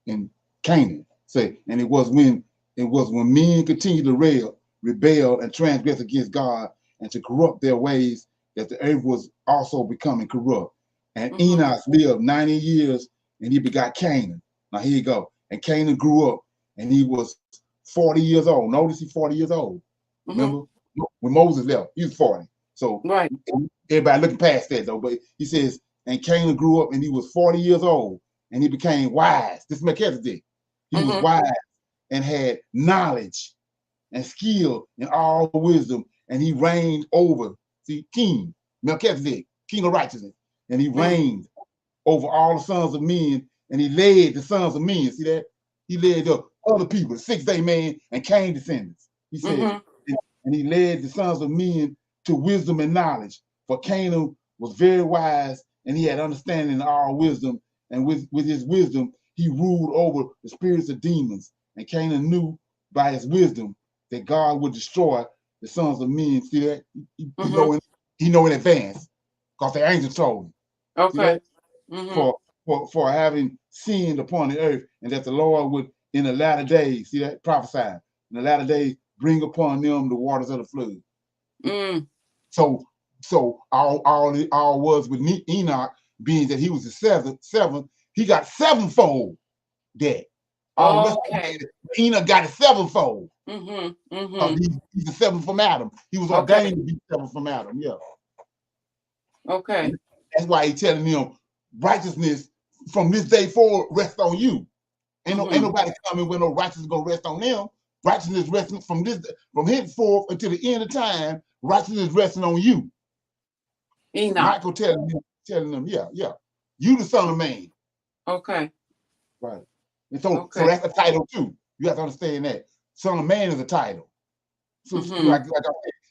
and Canaan. Say, and it was when men continued to rebel and transgress against God and to corrupt their ways that the earth was also becoming corrupt. And Enoch lived 90 years and he begot Canaan. Now here you go. And Canaan grew up and he was 40 years old. Notice he's 40 years old. Remember when Moses left, he was 40. So right. Everybody looking past that though. But he says, and Canaan grew up and he was 40 years old and he became wise. This is Melchizedek. He was wise and had knowledge and skill and all wisdom, and he reigned over, see, King Melchizedek, king of righteousness, and he reigned over all the sons of men, and he led the sons of men. See that? He led the other people, the 6-day man and Cain descendants. He said, and he led the sons of men to wisdom and knowledge. For Canaan was very wise, and he had understanding in all wisdom, and with his wisdom, he ruled over the spirits of demons. And Canaan knew by his wisdom that God would destroy the sons of men. See that? He know in advance, because the angel told him. Okay. For having sinned upon the earth, and that the Lord would in the latter days, see that, prophesied, in the latter days bring upon them the waters of the flood. So all was with Enoch, being that he was the seventh, he got sevenfold debt. All the rest of Enoch got it sevenfold. He's the seventh from Adam. He was ordained to be seventh from Adam. Yeah. Okay. And that's why he's telling them righteousness from this day forward rests on you. Ain't nobody coming with no righteousness gonna rest on them. Righteousness resting from henceforth until the end of time. Righteousness resting on you. Enoch. Michael telling them, yeah, you the son of man. Okay. Right. And so that's a title too. You have to understand that. Son of man is a title. So like I said,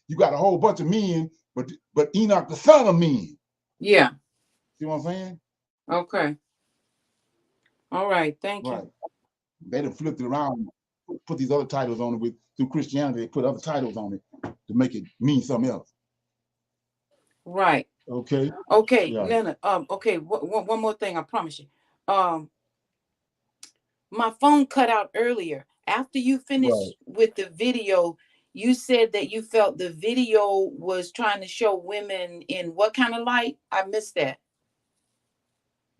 you got a whole bunch of men, but Enoch the son of men. Yeah. See what I'm saying? Okay. All right. Thank you. They done flipped it around, put these other titles on it through Christianity. They put other titles on it to make it mean something else. Right. Okay. Okay, yeah. Leonard. Okay. One more thing. I promise you. My phone cut out earlier. After you finished with the video, you said that you felt the video was trying to show women in what kind of light? I missed that.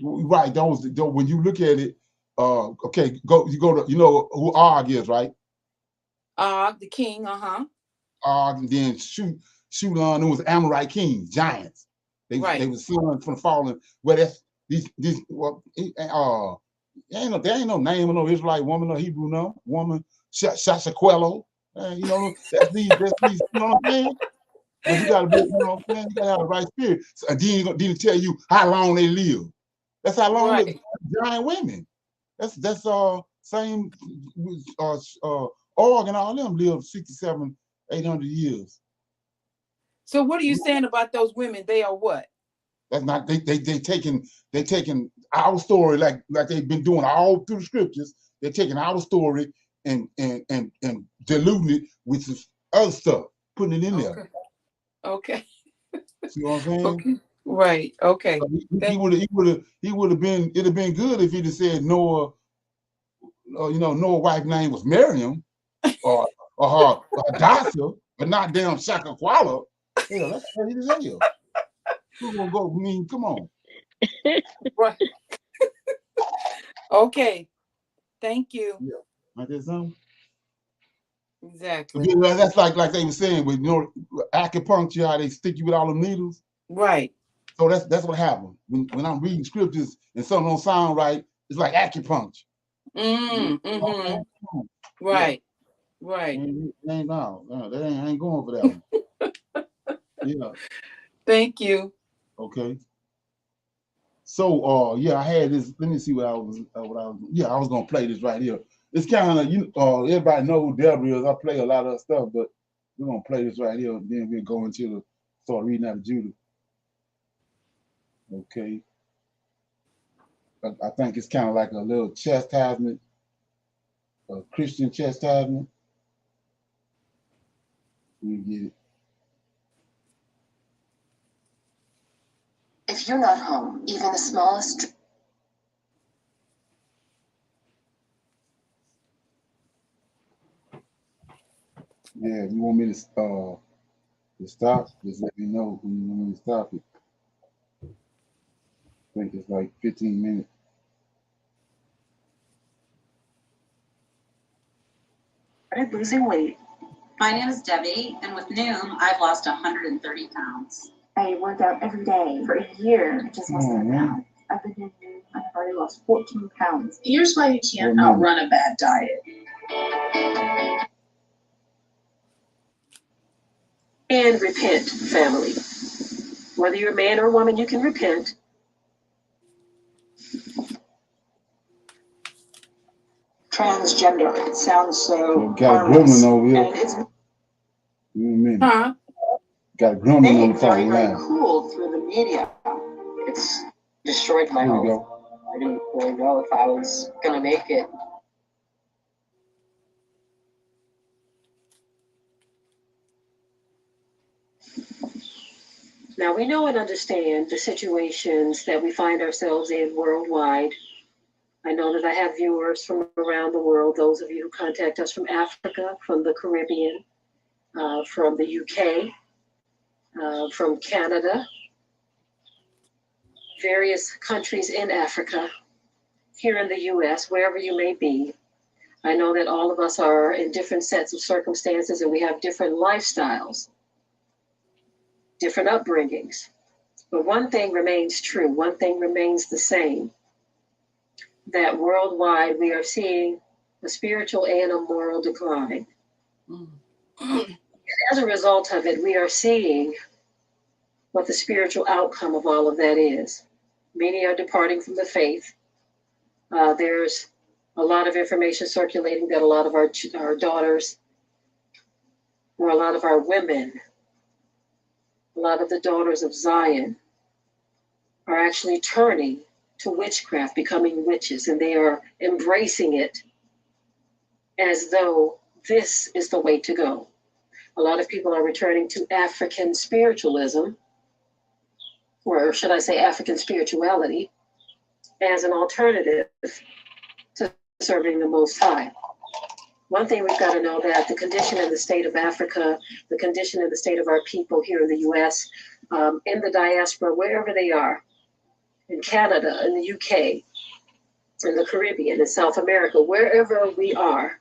Right. Those when you look at it, okay, you go to, you know who Og is, right? Og, the king, Og, and then Shulan, who was Amorite kings, giants. They were seen from falling. Well, that's these there ain't no name of no Israelite woman or Hebrew woman, Shashaquello. You know, that's these, you know what I'm saying? But you gotta be, you know what I'm saying? You gotta have the right spirit. So, and then tell you how long they live. That's how long the giant women. That's same Og and all them live 67, 800 years. So what are you saying about those women? They are what? That's not they taking our story like they've been doing all through the scriptures. They're taking our story and diluting it with some other stuff, putting it in there. Okay. See what I'm saying? Okay. Right. Okay. So he would have been. It'd have been good if he'd have said Noah. Noah's wife's name was Miriam, or her Hadassah, but not damn Shakaquala. Yeah, that's crazy as hell. We're gonna go. I mean, come on. Right. Okay. Thank you. Yeah. Like that something? Exactly. That's like they were saying with acupuncture, how they stick you with all the needles. Right. So that's what happened. When I'm reading scriptures and something don't sound right, it's like acupuncture. Right. Right. I ain't going for that one. Yeah. Thank you. Okay. So I had this. Let me see what I was. I was gonna play this right here. It's kind of everybody know who Deborah is. I play a lot of stuff, but we're gonna play this right here. Then we'll go into start reading out of Judith. Okay. I think it's kind of like a little chastisement, a Christian chastisement. Let me get it. If you're not home, even the smallest. Yeah, if you want me to stop, just let me know when you want me to stop it. I think it's like 15 minutes. Started losing weight. My name is Debbie, and with Noom, I've lost 130 pounds. I worked out every day for a year, just lost that pound. I've been in Noom, I've already lost 14 pounds. Here's why you can't outrun a bad diet. And repent, family. Whether you're a man or a woman, you can repent. Transgender, it sounds so got a gremlin over here. And it's Huh? Got a gremlin on the very, phone very line. cool through the media. It's destroyed my There you health. go. I didn't really know if I was gonna make it. Now we know and understand the situations that we find ourselves in worldwide. I know that I have viewers from around the world, those of you who contact us from Africa, from the Caribbean, from the UK, from Canada, various countries in Africa, here in the US, wherever you may be. I know that all of us are in different sets of circumstances and we have different lifestyles, different upbringings. But one thing remains true, one thing remains the same, that worldwide we are seeing a spiritual and a moral decline. And as a result of it, we are seeing what the spiritual outcome of all of that is. Many are departing from the faith. There's a lot of information circulating that a lot of our daughters, or a lot of our women, a lot of the daughters of Zion are actually turning to witchcraft, becoming witches, and they are embracing it as though this is the way to go. A lot of people are returning to African spiritualism, or should I say African spirituality, as an alternative to serving the Most High. One thing we've got to know that the condition in the state of Africa, the condition in the state of our people here in the US, in the diaspora, wherever they are, in Canada, in the UK, in the Caribbean, in South America, wherever we are,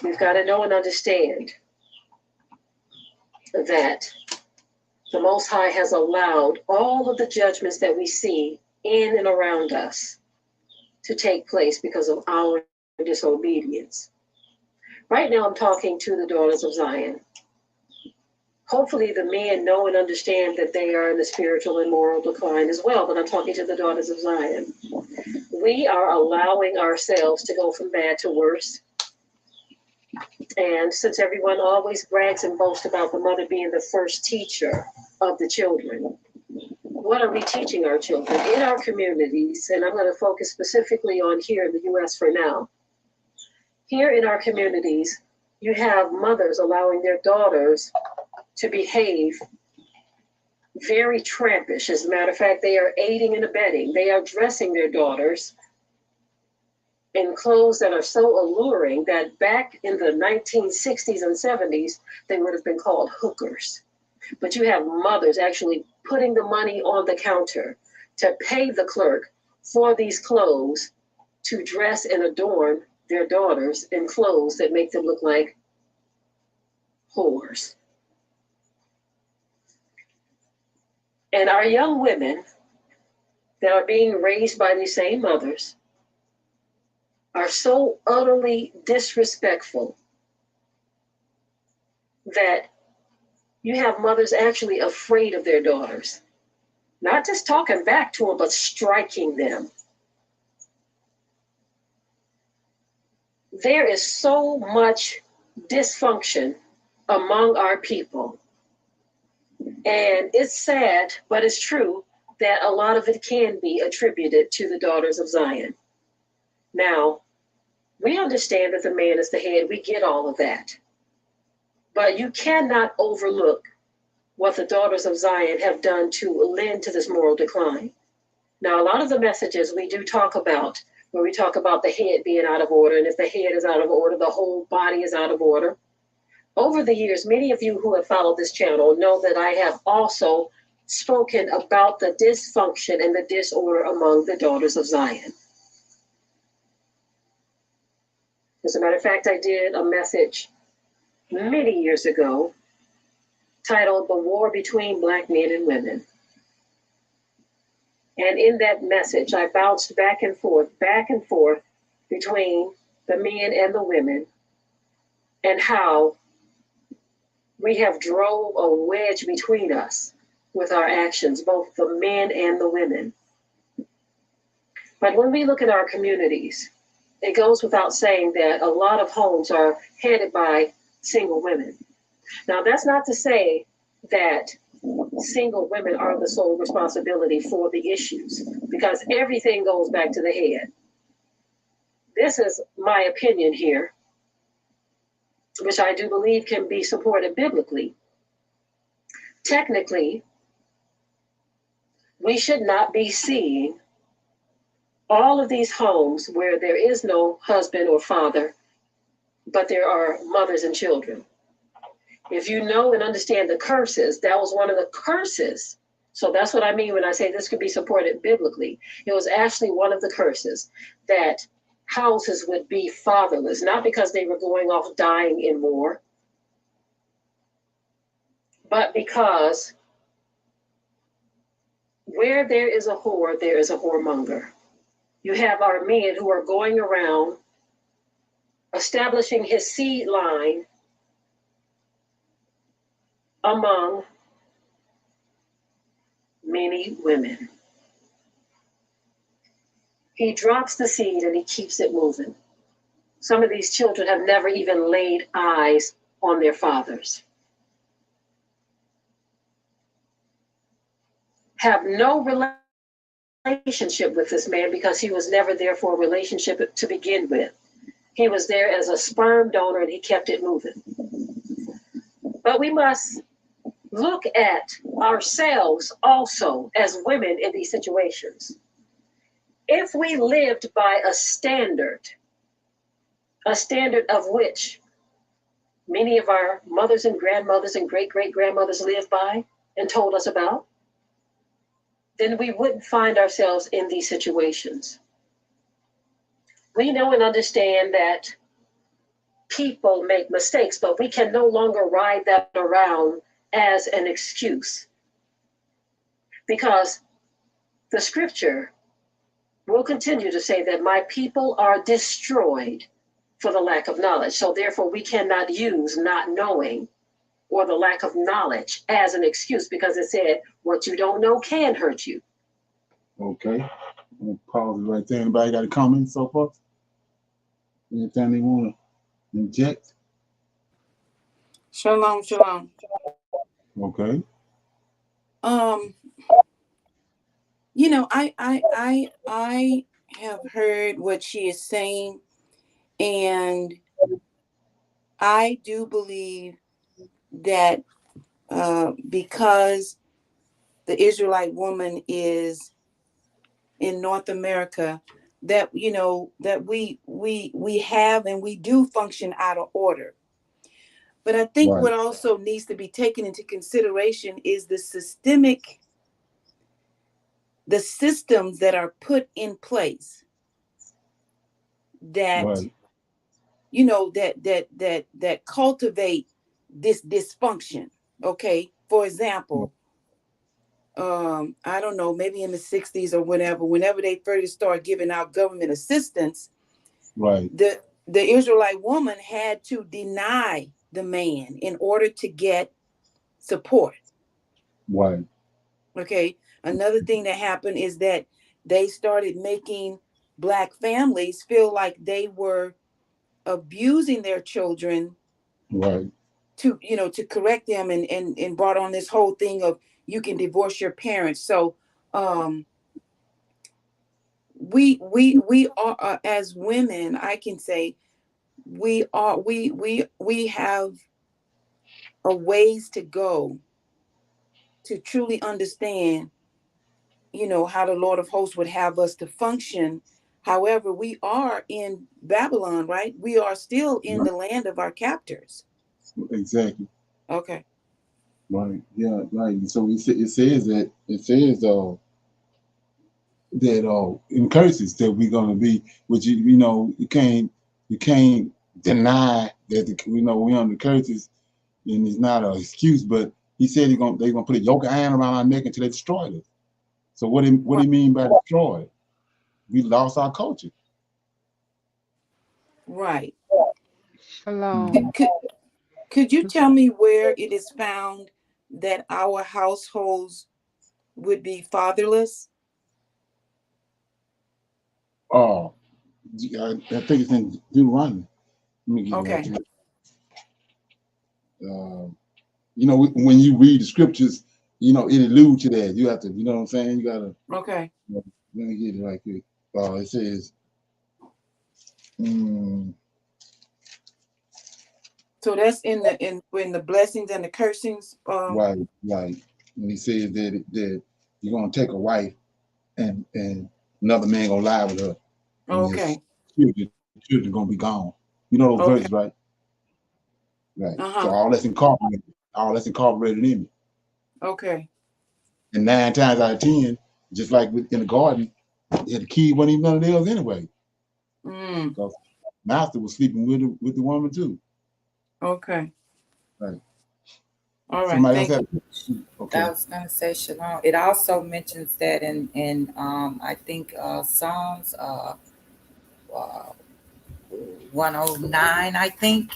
we've got to know and understand that the Most High has allowed all of the judgments that we see in and around us to take place because of our disobedience. Right now, I'm talking to the daughters of Zion. Hopefully, the men know and understand that they are in the spiritual and moral decline as well, but I'm talking to the daughters of Zion. We are allowing ourselves to go from bad to worse. And since everyone always brags and boasts about the mother being the first teacher of the children, what are we teaching our children in our communities? And I'm going to focus specifically on here in the US for now. Here in our communities, you have mothers allowing their daughters to behave very trampish. As a matter of fact, they are aiding and abetting. They are dressing their daughters in clothes that are so alluring that back in the 1960s and 70s, they would have been called hookers. But you have mothers actually putting the money on the counter to pay the clerk for these clothes to dress and adorn their daughters in clothes that make them look like whores. And our young women that are being raised by these same mothers are so utterly disrespectful that you have mothers actually afraid of their daughters, not just talking back to them, but striking them. There is so much dysfunction among our people. And it's sad, but it's true that a lot of it can be attributed to the daughters of Zion. Now, we understand that the man is the head. We get all of that. But you cannot overlook what the daughters of Zion have done to lend to this moral decline. Now, a lot of the messages we do talk about, when we talk about the head being out of order, and if the head is out of order, the whole body is out of order. Over the years, many of you who have followed this channel know that I have also spoken about the dysfunction and the disorder among the daughters of Zion. As a matter of fact, I did a message many years ago titled The War Between Black Men and Women. And in that message, I bounced back and forth between the men and the women, and how we have drove a wedge between us with our actions, both the men and the women. But when we look at our communities, it goes without saying that a lot of homes are headed by single women. Now, that's not to say that single women are the sole responsibility for the issues, because everything goes back to the head. This is my opinion here, which I do believe can be supported biblically. Technically, we should not be seeing all of these homes where there is no husband or father, but there are mothers and children. If you know and understand the curses, that was one of the curses. So that's what I mean when I say this could be supported biblically. It was actually one of the curses that houses would be fatherless, not because they were going off dying in war, but because where there is a whore, there is a whoremonger. You have our men who are going around establishing his seed line among many women. He drops the seed and he keeps it moving. Some of these children have never even laid eyes on their fathers, have no relationship with this man because he was never there for a relationship to begin with. He was there as a sperm donor and he kept it moving. But we must look at ourselves also as women in these situations. If we lived by a standard of which many of our mothers and grandmothers and great-great-grandmothers lived by and told us about, then we wouldn't find ourselves in these situations. We know and understand that people make mistakes, but we can no longer ride that around as an excuse, because the scripture will continue to say that my people are destroyed for the lack of knowledge. So therefore we cannot use not knowing or the lack of knowledge as an excuse, because it said what you don't know can hurt you. Okay. I'm gonna pause it right there. Anybody got a comment so far? Anything they want to inject? Shalom, shalom. Okay. You know, I have heard what she is saying, and I do believe that because the Israelite woman is in North America, that you know that we have and we do function out of order. But I think Right. what also needs to be taken into consideration is the systems that are put in place that Right. you know that cultivate this dysfunction. Okay, for example, I don't know, maybe in the 60s or whenever they first started giving out government assistance, Right. the Israelite woman had to deny the man in order to get support. Right. Okay, another thing that happened is that they started making Black families feel like they were abusing their children Right. to correct them, and brought on this whole thing of you can divorce your parents. So we are as women, I can say we have a ways to go to truly understand, how the Lord of hosts would have us to function. However, we are in Babylon, right? We are still in the land of our captors. Exactly. Okay. Right. Yeah. Right. And so it says that in curses that we're gonna be, which you can't deny that we on the curses, and it's not an excuse. But he said they're gonna put a yoke of iron around our neck until they destroy us. So what do you mean by destroy? We lost our culture. Right. Shalom. Could you tell me where it is found that our households would be fatherless? Oh, I think it's in Deuteronomy. Let me get it right Okay. here. When you read the scriptures, it alludes to that. You have to, you know what I'm saying? You gotta. Okay. Let me get it right here. It says. mm, So that's in the blessings and the cursings. right, right. And he says that you're gonna take a wife and another man gonna lie with her, and Okay. children gonna be gone. You know those Okay. verses, right? Right. So Uh-huh. all that's incorporated in it. Okay. And 9 times out of 10, just like in the garden, the key wasn't even none of theirs anyway, Mm. because master was sleeping with the woman too. Okay. Right. All right. Somebody else Thank have. you. Okay. I was going to say shalom. It also mentions that in I think Psalms uh, 109, I think,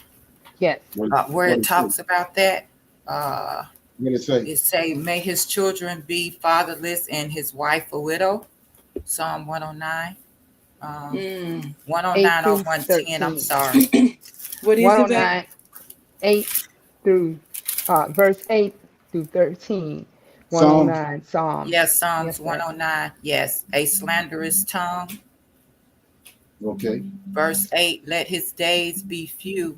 Yes. where What it it say? talks about that. Uh, What it say? it say, may his children be fatherless and his wife a widow. Psalm 109. Mm. 8 109 or through 110, I'm 13. sorry. What is it, babe? 109, 8 through verse 8 through 13. Psalms. 109 Psalms. Yes, Psalms Yes, sir. 109. Yes, a slanderous tongue. Okay. Verse 8, let his days be few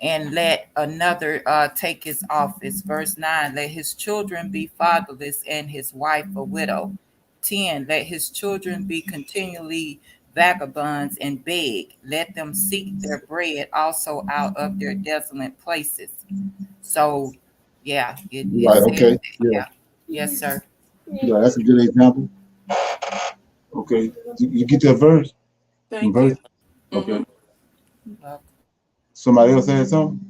and let another take his office. Verse 9, let his children be fatherless and his wife a widow. 10, let his children be continually vagabonds and beg. Let them seek their bread also out of their desolate places. So, yeah, it Right. says Okay. that. Yeah. Yeah. Yes, sir. Yeah. That's a good example. Okay. You get that verse? Thank Verse. you. Mm-hmm. Okay. Somebody else had something?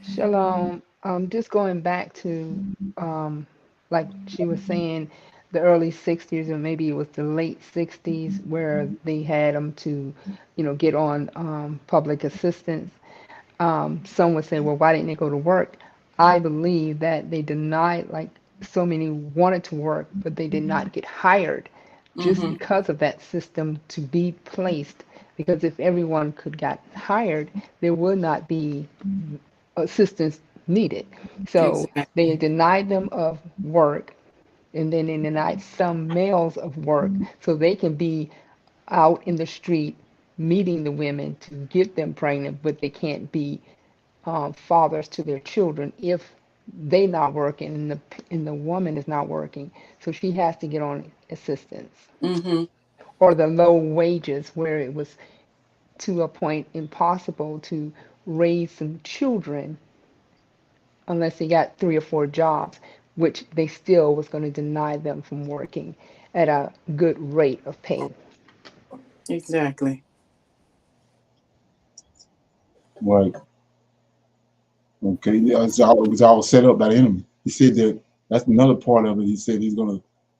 Shalom. Just going back to, like she was saying, the early 60s, or maybe it was the late 60s, where they had them to, get on public assistance. Some would say, well, why didn't they go to work? I believe that they denied, like so many wanted to work, but they did not get hired just Mm-hmm. because of that system to be placed. Because if everyone could get hired, there would not be assistance needed. So Exactly. they denied them of work, and then they denied some males of work so they can be out in the street meeting the women to get them pregnant, but they can't be fathers to their children if they not working and the woman is not working. So she has to get on assistance Mm-hmm. or the low wages where it was to a point impossible to raise some children unless they got 3 or 4 jobs, which they still was going to deny them from working at a good rate of pay. Exactly. Right. Okay. Yeah, it was all set up by the enemy. He said that's another part of it. He said he's gonna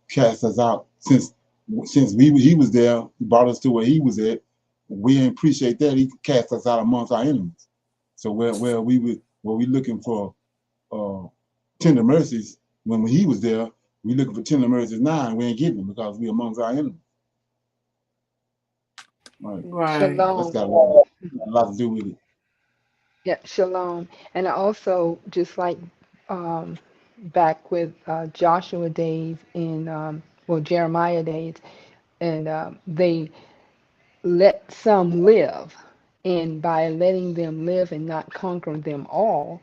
cast us out since he was there. He brought us to where he was at. We didn't appreciate that. He cast us out amongst our enemies. So where we looking for uh, tender mercies when he was there, we looking for tender mercies now, and we ain't getting them because we amongst our enemies. Right. Right. That's Shalom. got a lot to do with it. Yeah, shalom. And also, just like back with Joshua days and, well, Jeremiah days, and they let some live. And by letting them live and not conquer them all,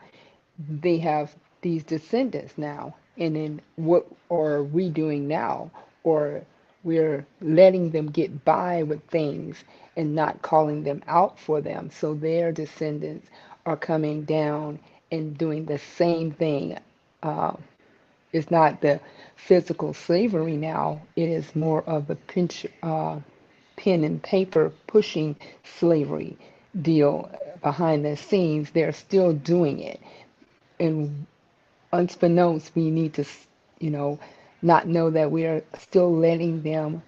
they have these descendants now. And then what are we doing now? Or we're letting them get by with things and not calling them out for them. So their descendants are coming down and doing the same thing. Uh, it's not the physical slavery now, it is more of the pen and paper pushing slavery deal behind the scenes. They're still doing it. And unbeknownst, we need to, you know, not know that we are still letting them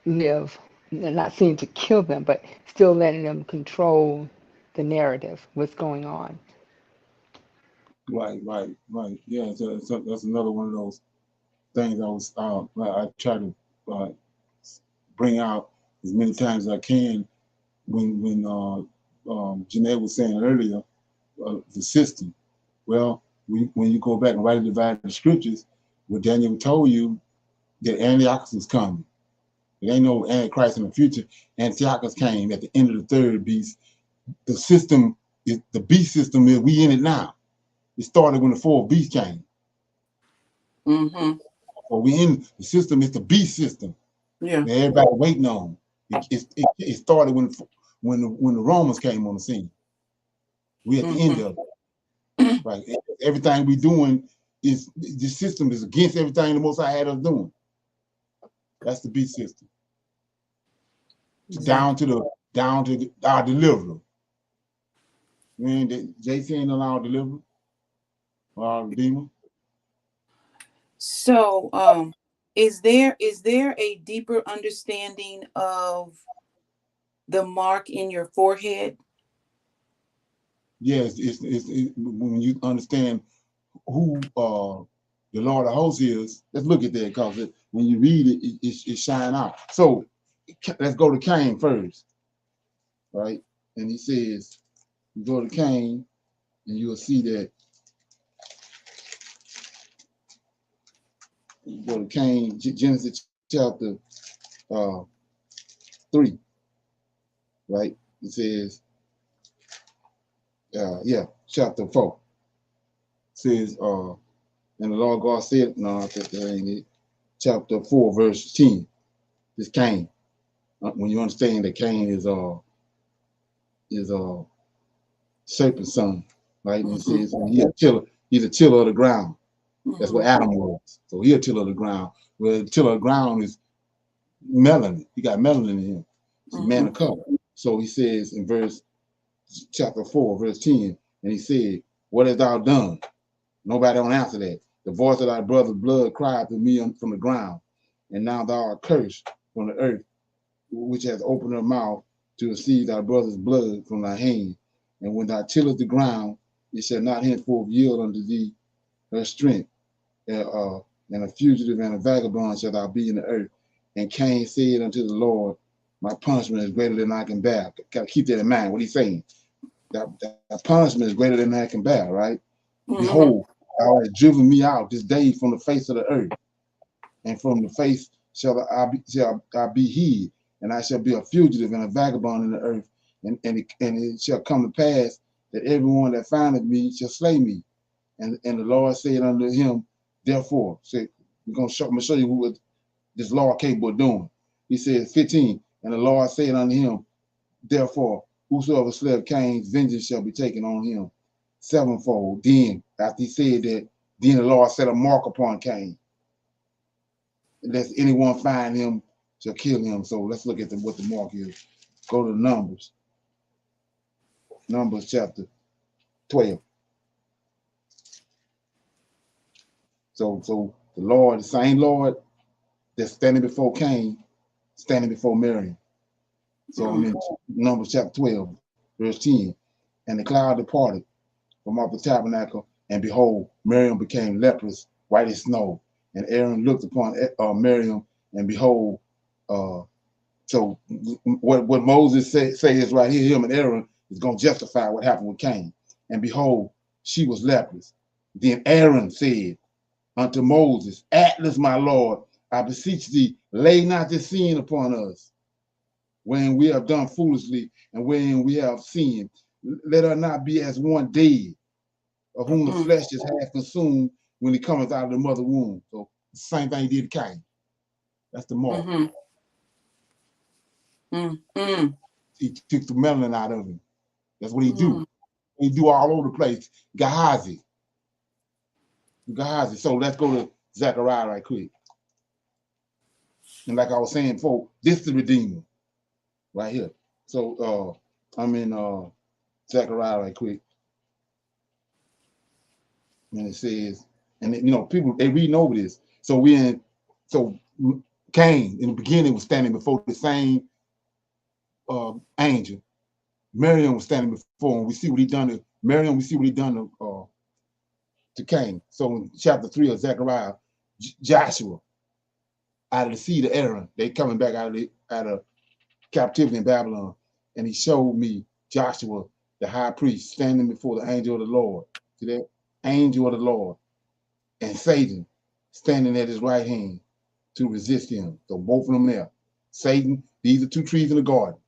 live, not saying to kill them, but still letting them control the narrative, what's going on. Right. Yeah, so that's another one of those things I try to bring out as many times as I can when Jeanette was saying earlier, the system. Well, when you go back and rightly divide the scriptures, what Daniel told you that Antiochus was coming. There ain't no Antichrist in the future. Antiochus came at the end of the third beast. The system is the beast system. Is we in it now. It started when the fourth beast came. Mm-hmm. Or we in the system. It's the beast system. Yeah. That everybody waiting on. It started when the Romans came on the scene. We at the end of it. Right. Everything we doing is the system is against everything the Most High had us doing. That's the beast system. Exactly. Down to our deliverer. Man, JC ain't allowed to deliver our redeemer. So, is there a deeper understanding of the mark in your forehead? Yes, it's when you understand who the Lord of hosts is. Let's look at that because when you read it, it shine out. So let's go to Cain first, right? And he says, you go to Cain, and you'll see that. You go to Cain, Genesis chapter 3, right? It says, chapter 4. It says, and the Lord God said, no, that ain't it. Chapter 4, verse 10. This Cain. When you understand that Cain is serpent's son, right? And it says he's a tiller of the ground. That's what Adam was. So he a tiller of the ground. Well, the tiller of the ground is melanin. He got melanin in him. It's a man of color. So he says in chapter 4, verse 10, and he said, what hast thou done? Nobody don't answer that. The voice of thy brother's blood cried to me from the ground, and now thou art cursed from the earth, which has opened her mouth to receive thy brother's blood from thy hand. And when thou tillest the ground, it shall not henceforth yield unto thee her strength. And a fugitive and a vagabond shall thou be in the earth. And Cain said unto the Lord, my punishment is greater than I can bear. Gotta keep that in mind, what he's saying. That punishment is greater than I can bear, right? Behold, thou hast driven me out this day from the face of the earth, and from the face shall I be hid, and I shall be a fugitive and a vagabond in the earth, and it shall come to pass that everyone that findeth me shall slay me. And the Lord said unto him, therefore, I'm going to show you what this law capable of doing. He said, 15, and the Lord said unto him, therefore, whosoever slept Cain's vengeance shall be taken on him sevenfold. Then, after he said that, then the Lord set a mark upon Cain. Unless anyone find him, shall kill him. So let's look at what the mark is. Go to Numbers. Numbers chapter 12. So the Lord, the same Lord that's standing before Cain, standing before Miriam. So I'm in Numbers chapter 12, verse 10. And the cloud departed from off the tabernacle, and behold, Miriam became leprous, white as snow. And Aaron looked upon Miriam, and behold, so what Moses says right here, him and Aaron is going to justify what happened with Cain. And behold, she was leprous. Then Aaron said unto Moses, Atlas, my Lord, I beseech thee, lay not this sin upon us, when we have done foolishly and when we have sinned. Let her not be as one dead, of whom the flesh is half consumed when he cometh out of the mother womb. So the same thing he did to Cain. That's the mark. He took the melanin out of him. That's what he do. He do all over the place. Gehazi. So let's go to Zechariah right quick. And like I was saying before, this is the Redeemer right here. So I'm in Zechariah right quick. And it says, and you know, people, they reading over this. So Cain in the beginning was standing before the same angel. Miriam was standing before him. We see what he done to Miriam. We see what he done to Cain. So in chapter 3 of Zechariah, Joshua, out of the seed of Aaron, they coming back out of captivity in Babylon, and he showed me Joshua, the high priest, standing before the angel of the Lord. See that? Angel of the Lord, and Satan standing at his right hand to resist him. So both of them there. Satan, these are two trees in the garden.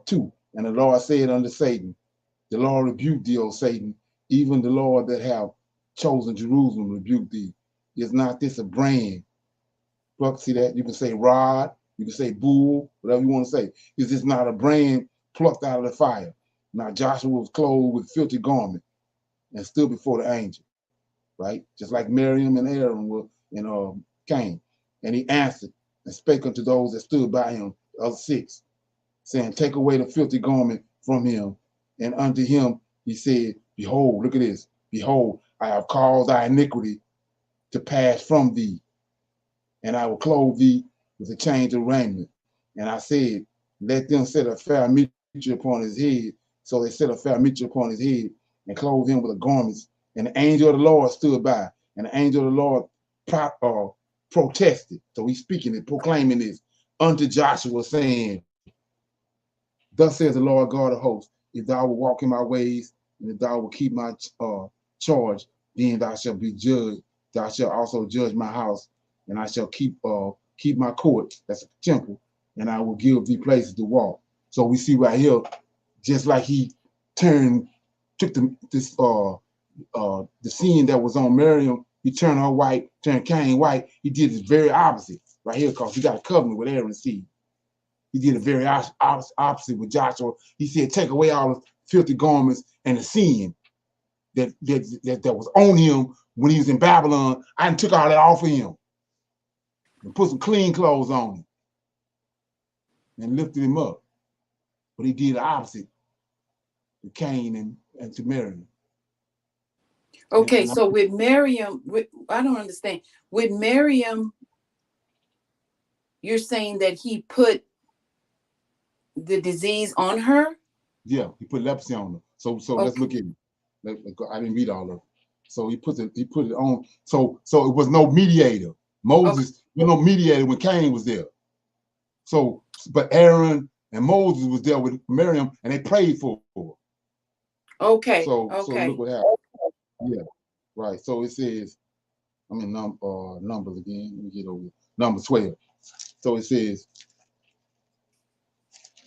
Two. And the Lord said unto Satan, the Lord rebuked thee, O Satan, even the Lord that have chosen Jerusalem rebuked thee. Is not this a brand? Look, see that? You can say rod, you can say bull, whatever you want to say. Is this not a brand plucked out of the fire? Now Joshua was clothed with filthy garment and stood before the angel, right? Just like Miriam and Aaron were in Cain. And he answered and spake unto those that stood by him, the other 6, saying, take away the filthy garment from him. And unto him he said, behold, look at this. Behold, I have caused thy iniquity to pass from thee, and I will clothe thee with a change of raiment. And I said, let them set a fair mitre upon his head. So they set a fair mitre upon his head and clothed him with the garments. And the angel of the Lord stood by, and the angel of the Lord protested. So he's speaking and proclaiming this unto Joshua, saying, thus says the Lord God of hosts, if thou wilt walk in my ways, and if thou wilt keep my charge, then thou shalt be judged. Thou shalt also judge my house, and I shall keep my court, that's the temple, and I will give thee places to walk. So we see right here, just like he took the sin that was on Miriam, he turned her white, turned Cain white. He did the very opposite right here, because he got a covenant with Aaron's seed. He did a very opposite with Joshua. He said, take away all the filthy garments and the sin that was on him when he was in Babylon. I took all that off of him and put some clean clothes on him and lifted him up. But he did the opposite to Cain and to Miriam. Okay, so with Miriam, I don't understand. With Miriam, you're saying that he put the disease on her? Yeah, he put leprosy on her. So okay. Let's look at it. I didn't read all of it. So he put it on. So it was no mediator. Moses, was no mediator when Cain was there. So, but Aaron and Moses was there with Miriam, and they prayed for her. Okay. So look what happened. Yeah, right. So it says, I'm in Numbers again. Let me get over here. Number 12. So it says,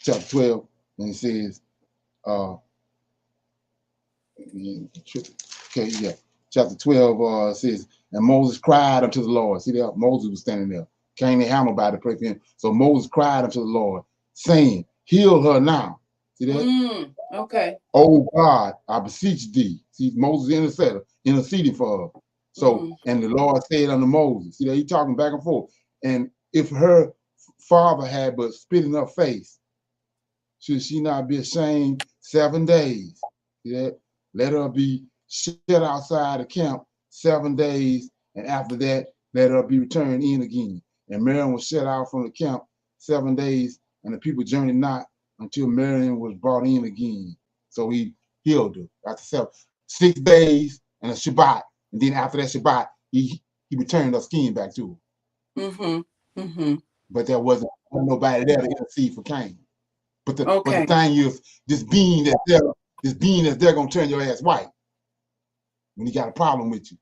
chapter 12, and it says, okay, yeah. Chapter 12 says, and Moses cried unto the Lord. See there, Moses was standing there. Cain and Hammer by to pray for him. So Moses cried unto the Lord, saying, heal her now. See that? Okay. Oh God, I beseech thee. See, Moses interceding for her. So, and the Lord said unto Moses, see that he talking back and forth. And if her father had but spit in her face, should she not be ashamed 7 days? See that? Let her be shut outside the camp 7 days, and after that, let her be returned in again. And Miriam was shut out from the camp 7 days, and the people journeyed not until Miriam was brought in again. So he healed her after 6 days and a Shabbat, and then after that Shabbat, he returned her skin back to her. But there wasn't nobody there to intercede for Cain. But the thing is, this being that's there gonna turn your ass white when he got a problem with you.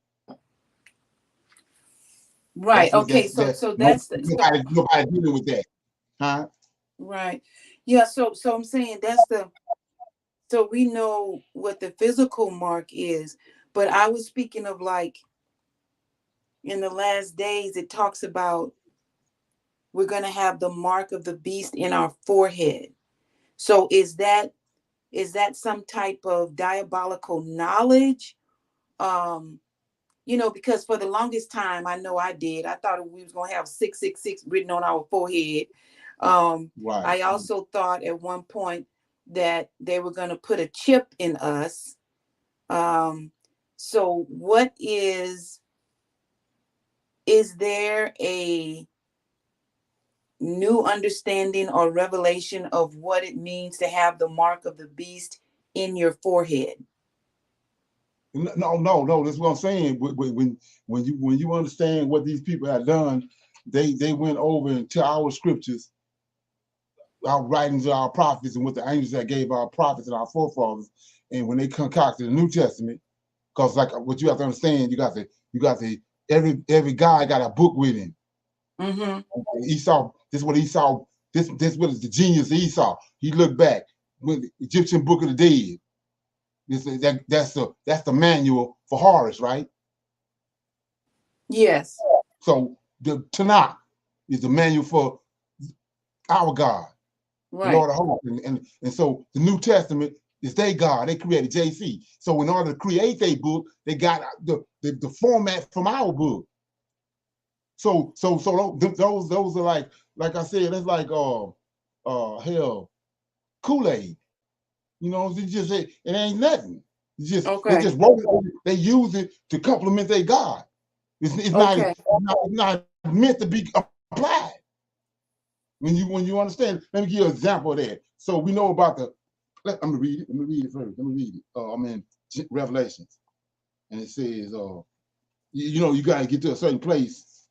Right. Okay. So that's nobody dealing with that, huh? Right. Yeah. So I'm saying that's the So we know what the physical mark is, but I was speaking of like in the last days, it talks about we're going to have the mark of the beast in our forehead. So is that some type of diabolical knowledge? You know, because for the longest time, I know I did. I thought we was going to have 666 written on our forehead. Right. I also thought at one point that they were going to put a chip in us. So what is there a new understanding or revelation of what it means to have the mark of the beast in your forehead? No. That's what I'm saying. When you understand what these people have done, they went over into our scriptures, our writings of our prophets, and what the angels that gave our prophets and our forefathers. And when they concocted the New Testament, because like what you have to understand, you got the every guy got a book with him. Mm-hmm. Esau, this is what Esau, this what is the genius of Esau. He looked back with the Egyptian Book of the Dead. That's the manual for Horus, right? Yes. So the Tanakh is the manual for our God, right. the Lord of hosts. And so the New Testament is their God. They created JC. So in order to create their book, they got the format from our book. So those are like I said, that's like hell, Kool-Aid. You know, it ain't nothing. They just wrote it, they use it to complement their God. It's not meant to be applied. When you understand, let me give you an example of that. So we know about I'm gonna read it. Let me read it first. Let me read it. I'm in Revelations, and it says, you know, you gotta get to a certain place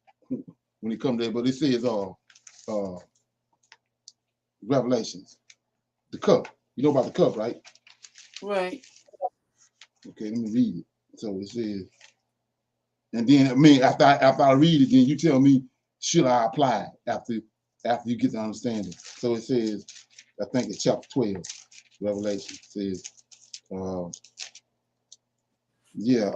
when it comes there. But it says, Revelations, the cup. You know about the cup, right? Right. Okay, let me read it. So it says, and then after I read it, then you tell me should I apply after you get the understanding. So it says, I think it's chapter 12, Revelation says, Yeah.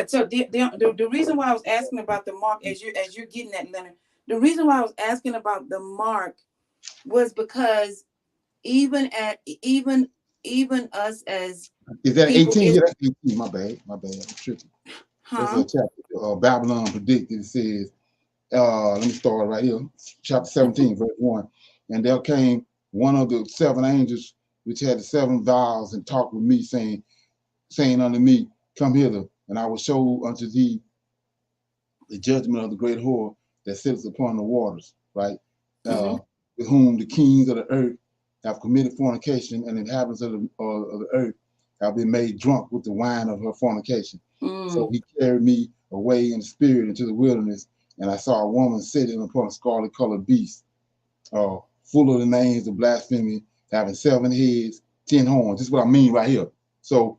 So the reason why I was asking about the mark, as you're getting that, Leonard, the reason why I was asking about the mark was because even us as is that people 18? Yeah, that's 18. My bad. I'm tripping. That's a chapter. Babylon predicted. It says, let me start right here. Chapter 17, verse 1. And there came one of the seven angels which had the seven vials and talked with me, saying unto me, come hither, and I will show unto thee the judgment of the great whore that sits upon the waters, right? With whom the kings of the earth have committed fornication, and the inhabitants of the earth have been made drunk with the wine of her fornication. So he carried me away in the spirit into the wilderness, and I saw a woman sitting upon a scarlet colored beast, full of the names of blasphemy, having 7 heads, 10 horns. This is what I mean right here. So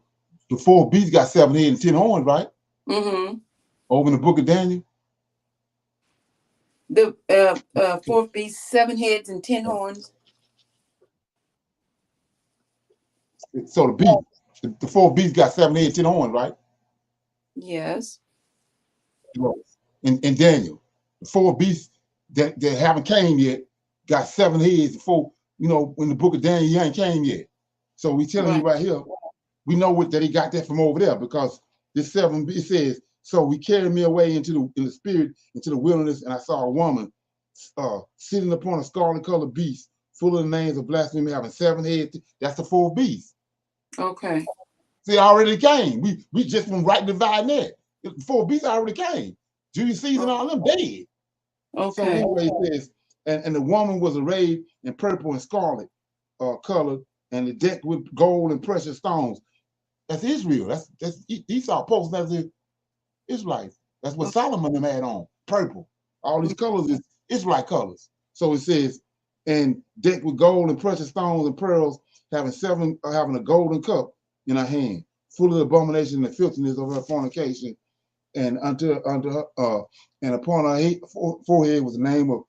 the 4 beasts got 7 heads and 10 horns, right? Over in the book of Daniel. The 4th beast, 7 heads and 10 horns. So the 4 beasts got 7 heads, 10 horns, right? Yes. In Daniel, the 4 beasts that haven't came yet got 7 heads. The 4, you know, in the book of Daniel, he ain't came yet. So we telling you right here, we know that he got that from over there, because this 7 beast says, so he carried me away in the spirit into the wilderness, and I saw a woman sitting upon a scarlet colored beast, full of the names of blasphemy, having 7 heads. That's the 4 beasts. Okay. See, already came. We just went right dividing that. The 4 beasts already came. Julius Caesar and all them dead. Okay. So anyway, it says, and the woman was arrayed in purple and scarlet colored, and decked with gold and precious stones. That's Israel. That's Esau posting as the Israelites. That's what Solomon had on. Purple. All these colors is Israelite colors. So it says, and decked with gold and precious stones and pearls, having a golden cup in her hand, full of the abomination and the filthiness of her fornication, and under her, and upon her forehead was the name of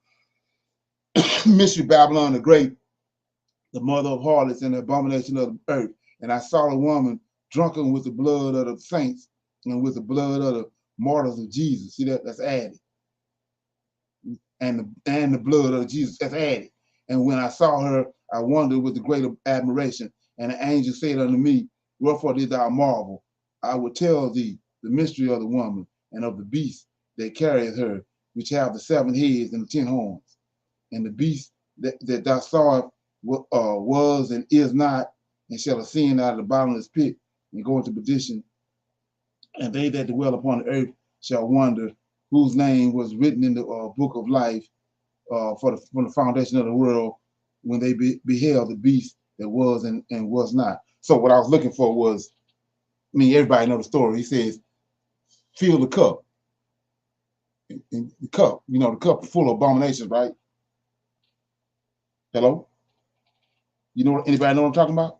Mystery Babylon the Great, the mother of harlots and the abomination of the earth. And I saw a woman drunken with the blood of the saints and with the blood of the martyrs of Jesus. See that? That's added. And the blood of Jesus, that's added. And when I saw her, I wondered with the great admiration. And the angel said unto me, wherefore did thou marvel? I will tell thee the mystery of the woman and of the beast that carrieth her, which have the 7 heads and the 10 horns. And the beast that thou sawest was and is not, and shall ascend out of the bottomless pit and go into perdition. And they that dwell upon the earth shall wonder, whose name was written in the book of life from the foundation of the world, when they beheld the beast that was and was not. So what I was looking for was, I mean, everybody know the story. He says, fill the cup. And the cup, you know, the cup full of abominations, right? Hello? You know, anybody know what I'm talking about?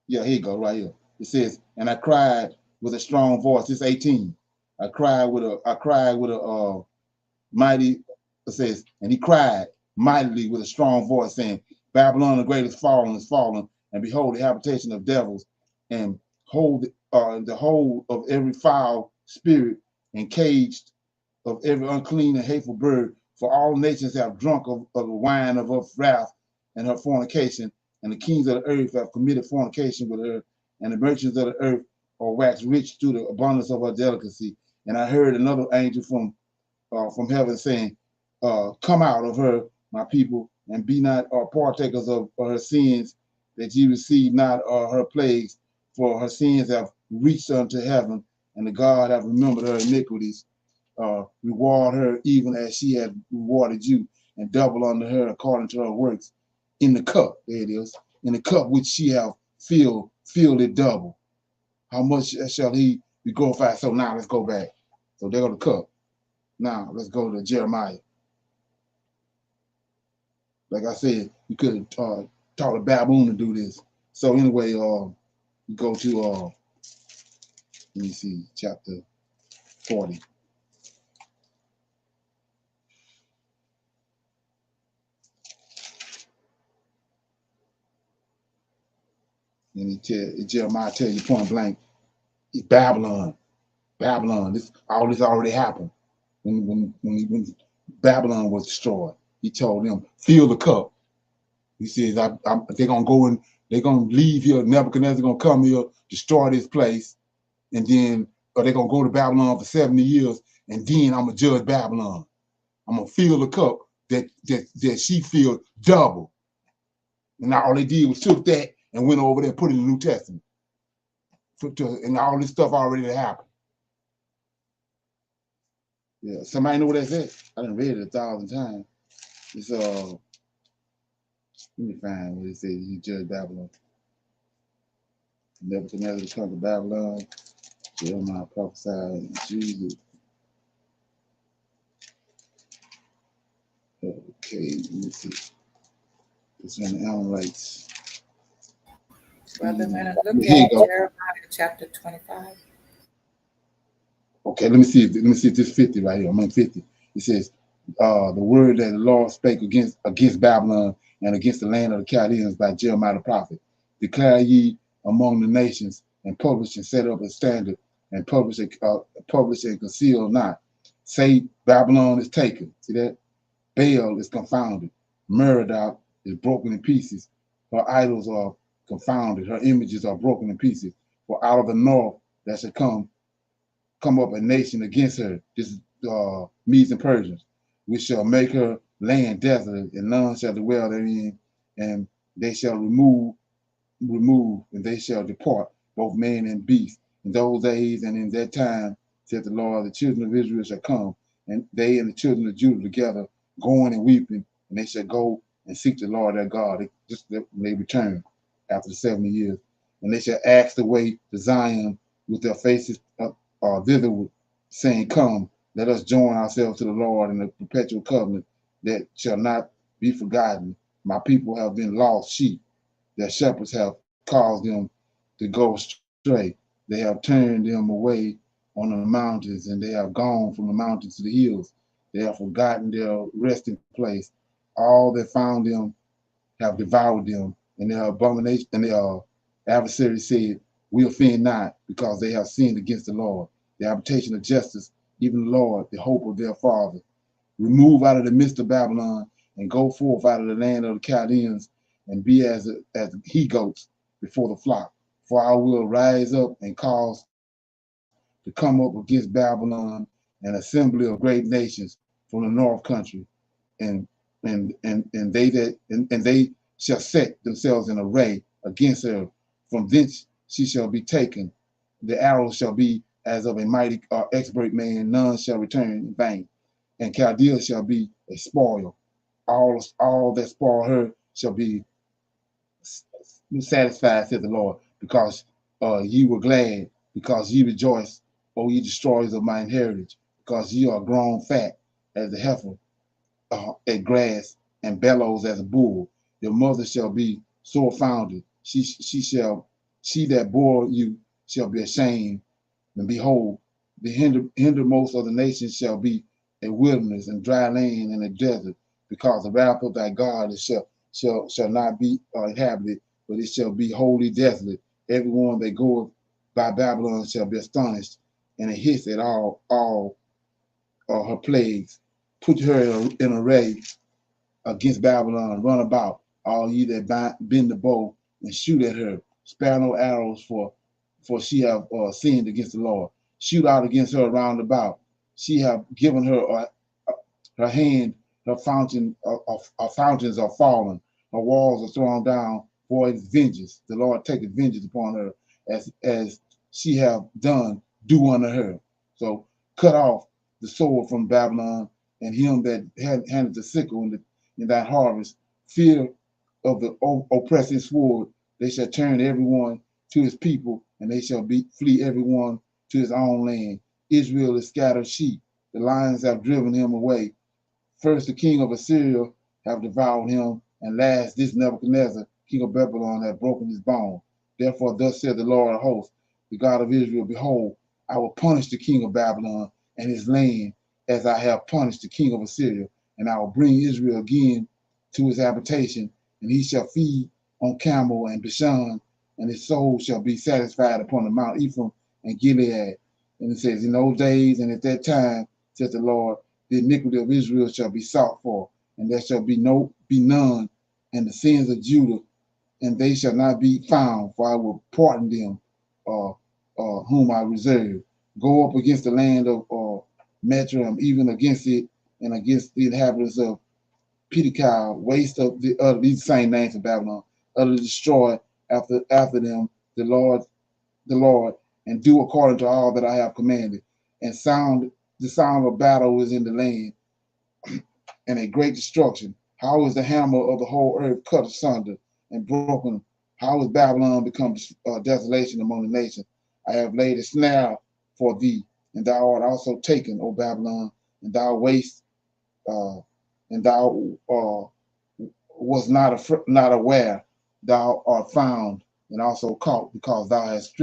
Yeah, here you go, right here. It says, and I cried with a strong voice. It's 18. I cried with a mighty, it says, and he cried mightily with a strong voice, saying, Babylon the great is fallen, and behold, the habitation of devils, and hold the whole of every foul spirit, and caged of every unclean and hateful bird. For all nations have drunk of the wine of her wrath and her fornication, and the kings of the earth have committed fornication with her, and the merchants of the earth are waxed rich through the abundance of her delicacy. And I heard another angel from heaven saying, come out of her, my people, and be not partakers of her sins, that ye receive not her plagues, for her sins have reached unto heaven, and the God have remembered her iniquities. Reward her even as she had rewarded you, and double unto her according to her works. In the cup, there it is, in the cup which she have filled it double. How much shall he be glorified? So now let's go back. So there go the cup. Now let's go to Jeremiah. Like I said, you could have taught a baboon to do this. So anyway, you go to let me see, chapter 40. And Jeremiah tell you point blank, it's Babylon. All this already happened. When Babylon was destroyed, he told them, fill the cup. He says, they're gonna go and they're gonna leave here. Nebuchadnezzar gonna come here, destroy this place, and then they're gonna go to Babylon for 70 years, and then I'm gonna judge Babylon. I'm gonna fill the cup that she filled double. And now all they did was took that and went over there and put it in the New Testament. And all this stuff already happened. Yeah, somebody know what that said? I done read it 1,000 times. It's let me find what it says. He judged Babylon. Nebuchadnezzar to come to Babylon. Jeremiah prophesied Jesus. Okay, let me see. It's on the Amorites. Brother, let us look at Jeremiah chapter 25. Okay, let me see if this 50 right here. I'm on 50. It says, the word that the Lord spake against Babylon and against the land of the Chaldeans by Jeremiah the prophet. Declare ye among the nations, and publish and set up a standard, and publish and conceal not. Say Babylon is taken. See that? Baal is confounded. Merodach is broken in pieces. Her idols are confounded. Her images are broken in pieces. For out of the north that shall come up a nation against her. This is Medes and Persians, which shall make her land desolate, and none shall dwell therein, and they shall remove, and they shall depart, both man and beast. In those days and in that time, said the Lord, the children of Israel shall come, and they and the children of Judah together, going and weeping, and they shall go and seek the Lord their God. They return after the 70 years, and they shall ask the way to Zion with their faces thitherward, saying, come, let us join ourselves to the Lord in a perpetual covenant that shall not be forgotten. My people have been lost sheep. Their shepherds have caused them to go astray. They have turned them away on the mountains, and they have gone from the mountains to the hills. They have forgotten their resting place. all that found them have devoured them, and their abomination and their adversary said, we offend not, because they have sinned against the Lord, the habitation of justice, even the Lord, the hope of their father. Remove out of the midst of Babylon, and go forth out of the land of the Chaldeans, and be as he goats before the flock. For I will rise up and cause to come up against Babylon an assembly of great nations from the north country, and they shall set themselves in array against her. From thence she shall be taken. The arrow shall be as of a mighty expert man, none shall return in vain. And Chaldea shall be a spoil. All that spoil her shall be satisfied, said the Lord, because ye were glad, because ye rejoiced, O ye destroyers of my inheritance, because ye are grown fat as the heifer at grass, and bellows as a bull. Your mother shall be sore founded. She that bore you shall be ashamed. And behold, the hindermost of the nations shall be a wilderness and dry land and a desert, because the wrath of thy God shall not be inhabited, but it shall be wholly desolate. Everyone that goeth by Babylon shall be astonished, and a hiss at all her plagues. Put her in array against Babylon, run about, all ye that bend the bow, and shoot at her. Spare no arrows, for she have sinned against the Lord. Shoot out against her round about. She have given her her hand, her fountains are fallen, her walls are thrown down for its vengeance. The Lord taketh vengeance upon her, as she have done, do unto her. So cut off the sword from Babylon, and him that handed the sickle in that harvest. Fear of the oppressing sword, they shall turn everyone to his people, and they shall flee everyone to his own land. Israel is scattered sheep. The lions have driven him away. First the king of Assyria have devoured him, and last this Nebuchadnezzar, king of Babylon, hath broken his bone. Therefore thus said the Lord of hosts, the God of Israel, behold, I will punish the king of Babylon and his land as I have punished the king of Assyria, and I will bring Israel again to his habitation, and he shall feed on Camel and Bashan, and his soul shall be satisfied upon the Mount Ephraim and Gilead. And it says, in those days and at that time, says the Lord, the iniquity of Israel shall be sought for, and there shall be none, and the sins of Judah, and they shall not be found, for I will pardon them, whom I reserve. Go up against the land of Metrim, even against it, and against the inhabitants of Pidikau, waste of these same names of Babylon, utterly destroy after them, the Lord, and do according to all that I have commanded. And the sound of battle is in the land, and a great destruction. How is the hammer of the whole earth cut asunder and broken? How is Babylon become desolation among the nations? I have laid a snare for thee, and thou art also taken, O Babylon, and thou waste, and thou was not aware. Thou art found and also caught, because thou hast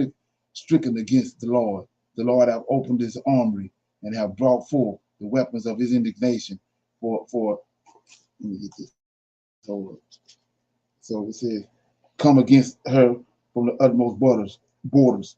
stricken against the Lord. The Lord hath opened his armory and have brought forth the weapons of his indignation. For let me get this. So it says, come against her from the utmost borders,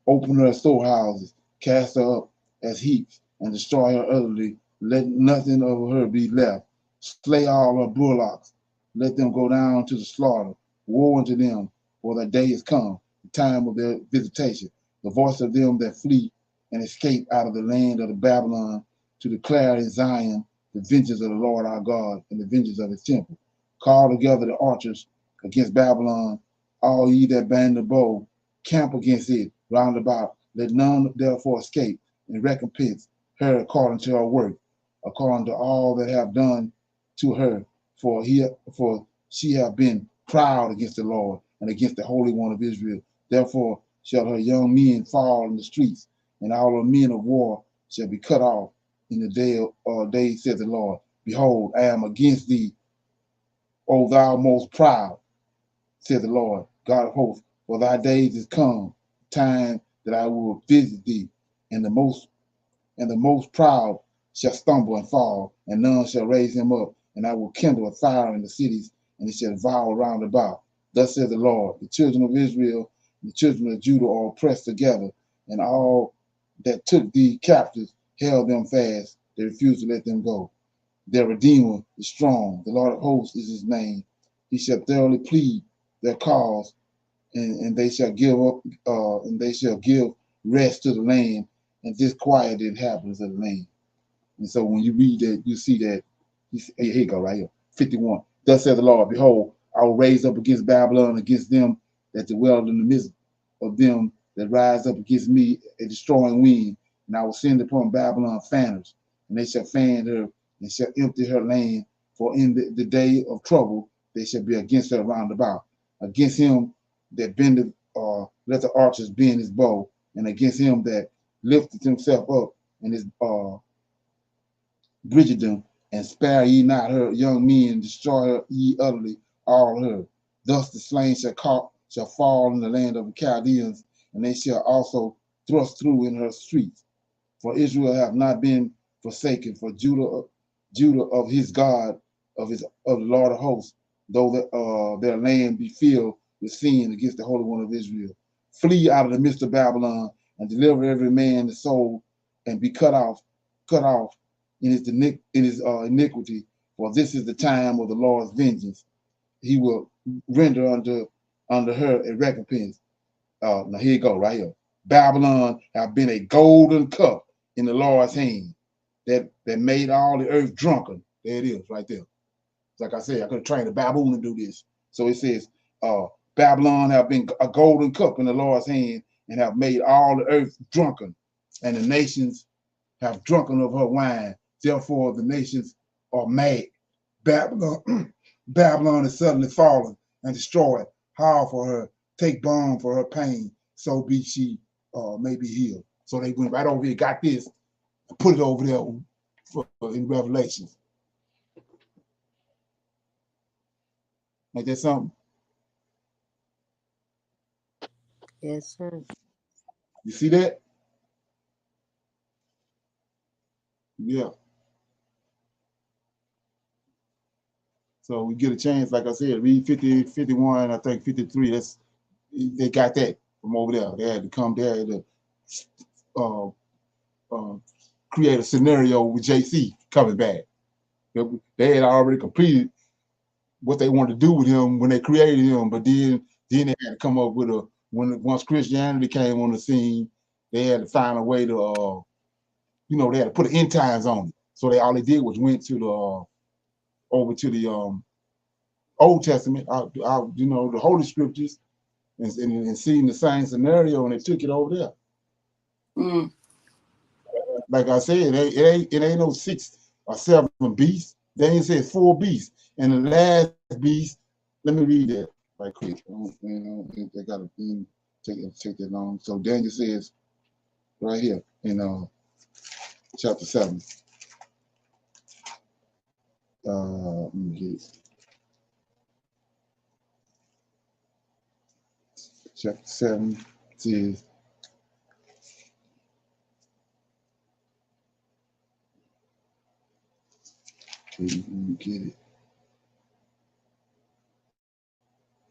open her storehouses, cast her up as heaps, and destroy her utterly. Let nothing of her be left. Slay all her bullocks. Let them go down to the slaughter. Woe unto them, for the day is come, the time of their visitation. The voice of them that flee and escape out of the land of the Babylon, to declare in Zion the vengeance of the Lord our God and the vengeance of his temple. Call together the archers against Babylon, all ye that band the bow, camp against it round about. Let none therefore escape, and recompense her according to her work, according to all that have done to her. For she have been proud against the Lord and against the Holy One of Israel. Therefore shall her young men fall in the streets, and all her men of war shall be cut off in the day, said the Lord. Behold, I am against thee, O thou most proud, said the Lord, God of hosts, for thy days is come, time that I will visit thee, and the most proud shall stumble and fall, and none shall raise him up. and I will kindle a fire in the cities, and it shall devour round about. Thus says the Lord, the children of Israel and the children of Judah are oppressed together, and all that took thee captives held them fast. They refused to let them go. Their Redeemer is strong. The Lord of hosts is his name. He shall thoroughly plead their cause, and they shall give up, and they shall give rest to the land, and disquiet the inhabitants of the land. And so when you read that, you see that. Here you go, right here, 51. Thus says the Lord, behold, I will raise up against Babylon, against them that dwell in the midst of them that rise up against me, a destroying wind, and I will send upon Babylon fanners, and they shall fan her, and shall empty her land, for in the day of trouble they shall be against her round about. Against him that bendeth, let the archers bend his bow, and against him that lifteth himself up, and his Brigidem, and spare ye not her young men, destroy her ye utterly all her. Thus the slain shall fall in the land of the Chaldeans, and they shall also thrust through in her streets. For Israel hath not been forsaken, for Judah of his God, of the Lord of hosts, though their land be filled with sin against the Holy One of Israel. Flee out of the midst of Babylon, and deliver every man the soul, and be cut off in his iniquity, for this is the time of the Lord's vengeance. He will render unto her a recompense. Now here you go, right here. Babylon have been a golden cup in the Lord's hand that made all the earth drunken. There it is, right there. Like I said, I could have trained a baboon to do this. So it says, Babylon have been a golden cup in the Lord's hand and have made all the earth drunken, and the nations have drunken of her wine. Therefore, the nations are mad. Babylon is suddenly fallen and destroyed. Howl for her, take balm for her pain, so be she may be healed. So they went right over here, got this, put it over there in Revelation. Like that something? Yes, sir. You see that? Yeah. So we get a chance, like I said, read 50, 51, I think 53. They got that from over there. They had to come there to create a scenario with JC coming back. They had already completed what they wanted to do with him when they created him, but then they had to come up with once Christianity came on the scene, they had to find a way to they had to put an end times on it. So all they did was went to the over to the Old Testament, the Holy Scriptures, and seeing the same scenario, and they took it over there. Mm. Like I said, it ain't no 6 or 7 beasts. They ain't said 4 beasts. And the last beast, let me read that right quick. They got to take that long. So Daniel says right here in chapter 7. Let me get it. Chapter 7 says, let me get it.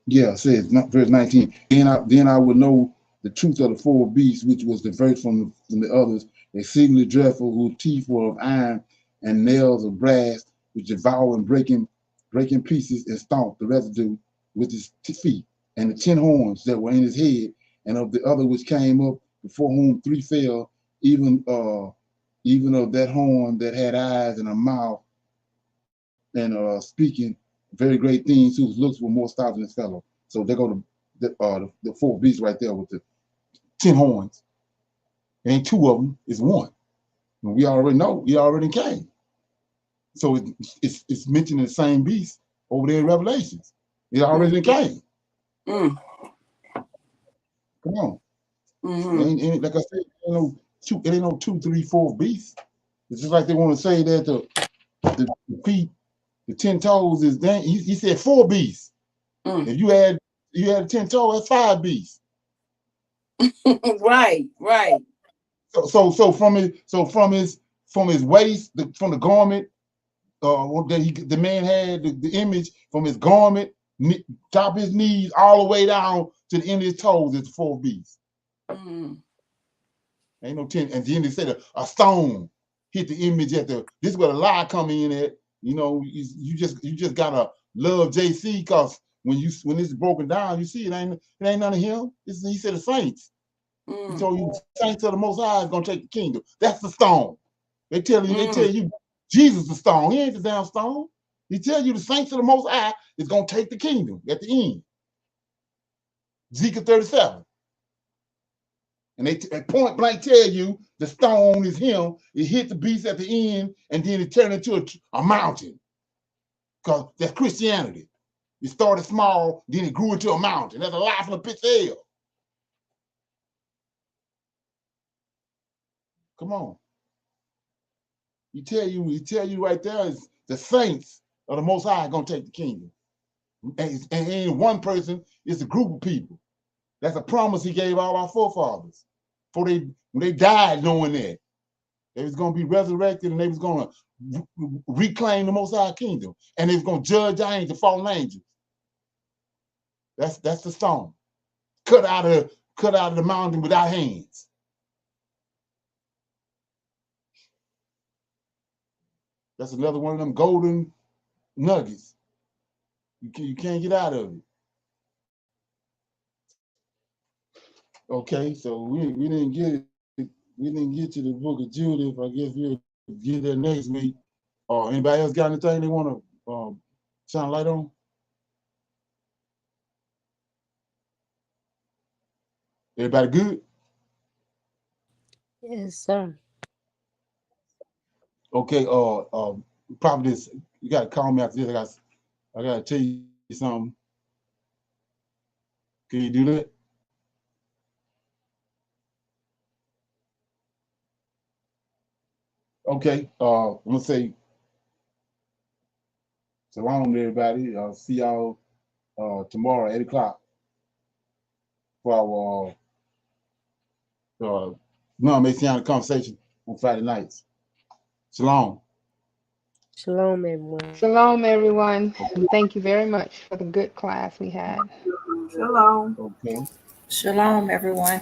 Yeah, it says verse 19. Then I will know the truth of the 4 beasts, which was diverse from the others, exceedingly dreadful, whose teeth were of iron and nails of brass, which devour and breaking pieces and stomp the residue with his feet, and the 10 horns that were in his head, and of the other which came up, before whom 3 fell, even of that horn that had eyes and a mouth, and speaking very great things, whose looks were more stout than his fellow. So they go to the 4 beasts right there with the 10 horns. There ain't 2 of them, it's 1. And we already know, he already came. So it's mentioning the same beast over there in Revelations. It already came. Mm. Come on. Mm-hmm. Ain't, like I said, it ain't no 2, 3, 4 beasts. It's just like they want to say that the feet, the 10 toes is then he said 4 beasts. Mm. If you had 10 toes, that's 5 beasts. Right. So from his waist, from the garment, the man had the image from his garment, top of his knees, all the way down to the end of his toes is the fourth beast. Mm. Ain't no 10. And then they said a stone hit the image at the. This is where the lie come in at. You know, you just gotta love JC, because when it's broken down, you see it ain't none of him. He said the saints. He told you the saints of the Most High is gonna take the kingdom. That's the stone. They tell you Jesus the stone. He ain't the damn stone. He tell you the saints of the Most High is gonna take the kingdom at the end. Ezekiel 37. And they point blank tell you the stone is him. It hit the beast at the end, and then it turned into a mountain. Because that's Christianity. It started small, then it grew into a mountain. That's a lie from the pit of hell. Come on. He tell you right there is the saints of the Most High gonna take the kingdom. And one person, it's a group of people. That's a promise he gave all our forefathers. When they died knowing that. They was going to be resurrected, and they was going to reclaim the Most High kingdom. And they was going to judge the angels, fallen angels. That's the stone. Cut out of the mountain without hands. That's another one of them golden nuggets. You can't get out of it. Okay, so we didn't get it. We didn't get to the book of Judith. I guess we'll get there next week. Anybody else got anything they want to shine a light on? Everybody good? Yes, sir. Okay, probably this. You got to call me after this. I got to tell you something. Can you do that? Okay, I'm gonna say shalom to everybody. I'll see y'all tomorrow at 8 o'clock for our non-Messianic conversation on Friday nights. Shalom. Shalom, everyone. Shalom, everyone. And thank you very much for the good class we had. Shalom. Okay. Shalom, everyone.